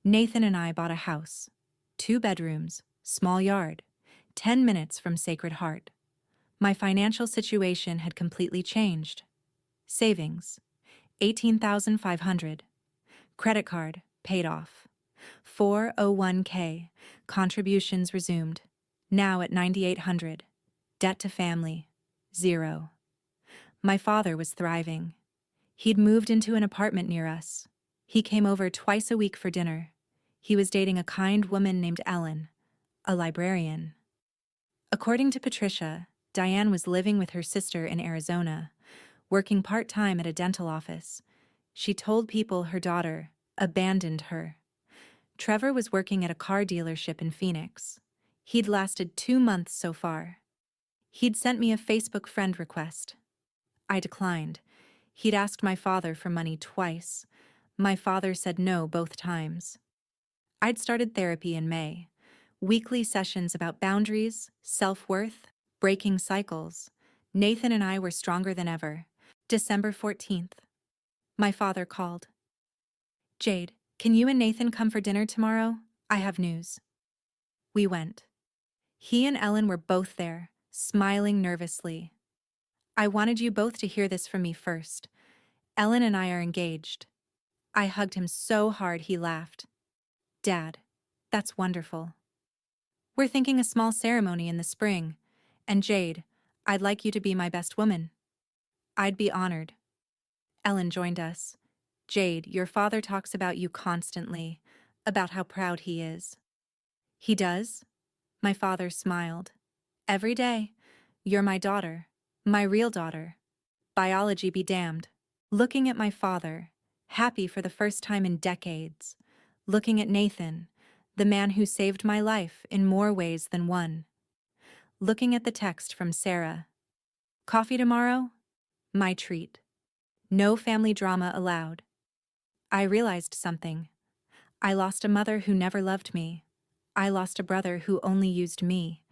Nathan and I bought a house. 2 bedrooms, small yard, 10 minutes from Sacred Heart. My financial situation had completely changed. Savings, 18,500. Credit card, paid off. 401k, contributions resumed. Now at 9,800. Debt to family, 0. My father was thriving. He'd moved into an apartment near us. He came over twice a week for dinner. He was dating a kind woman named Ellen, a librarian. According to Patricia, Diane was living with her sister in Arizona, working part-time at a dental office. She told people her daughter abandoned her. Trevor was working at a car dealership in Phoenix. He'd lasted 2 months so far. He'd sent me a Facebook friend request. I declined. He'd asked my father for money twice. My father said no both times. I'd started therapy in May. Weekly sessions about boundaries, self-worth, breaking cycles. Nathan and I were stronger than ever. December 14th. My father called. Jade, can you and Nathan come for dinner tomorrow? I have news. We went. He and Ellen were both there, smiling nervously. I wanted you both to hear this from me first. Ellen and I are engaged. I hugged him so hard he laughed. Dad, that's wonderful. We're thinking a small ceremony in the spring. And Jade, I'd like you to be my best woman. I'd be honored. Ellen joined us. Jade, your father talks about you constantly, about how proud he is. He does? My father smiled. Every day. You're my daughter. My real daughter. Biology be damned. Looking at my father, happy for the first time in decades. Looking at Nathan, the man who saved my life in more ways than one. Looking at the text from Sarah. Coffee tomorrow? My treat. No family drama allowed. I realized something. I lost a mother who never loved me. I lost a brother who only used me.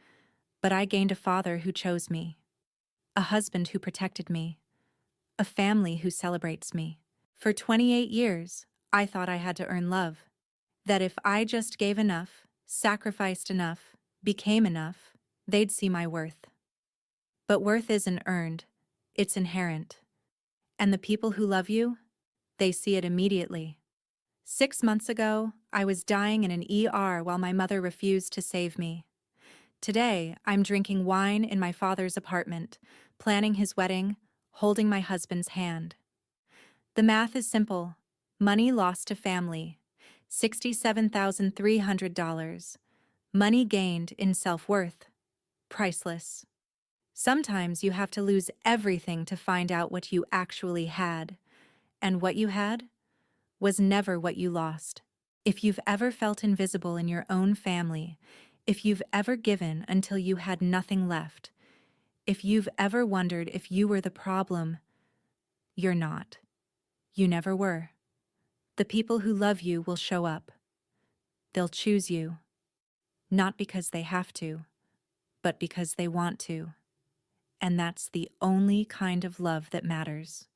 But I gained a father who chose me. A husband who protected me. A family who celebrates me. For 28 years, I thought I had to earn love. That if I just gave enough, sacrificed enough, became enough, they'd see my worth. But worth isn't earned, it's inherent. And the people who love you, they see it immediately. 6 months ago, I was dying in an ER while my mother refused to save me. Today, I'm drinking wine in my father's apartment, planning his wedding, holding my husband's hand. The math is simple. Money lost to family, $67,300. Money gained in self-worth, priceless. Sometimes you have to lose everything to find out what you actually had. And what you had was never what you lost. If you've ever felt invisible in your own family, if you've ever given until you had nothing left, if you've ever wondered if you were the problem, you're not. You never were. The people who love you will show up. They'll choose you, not because they have to, but because they want to. And that's the only kind of love that matters.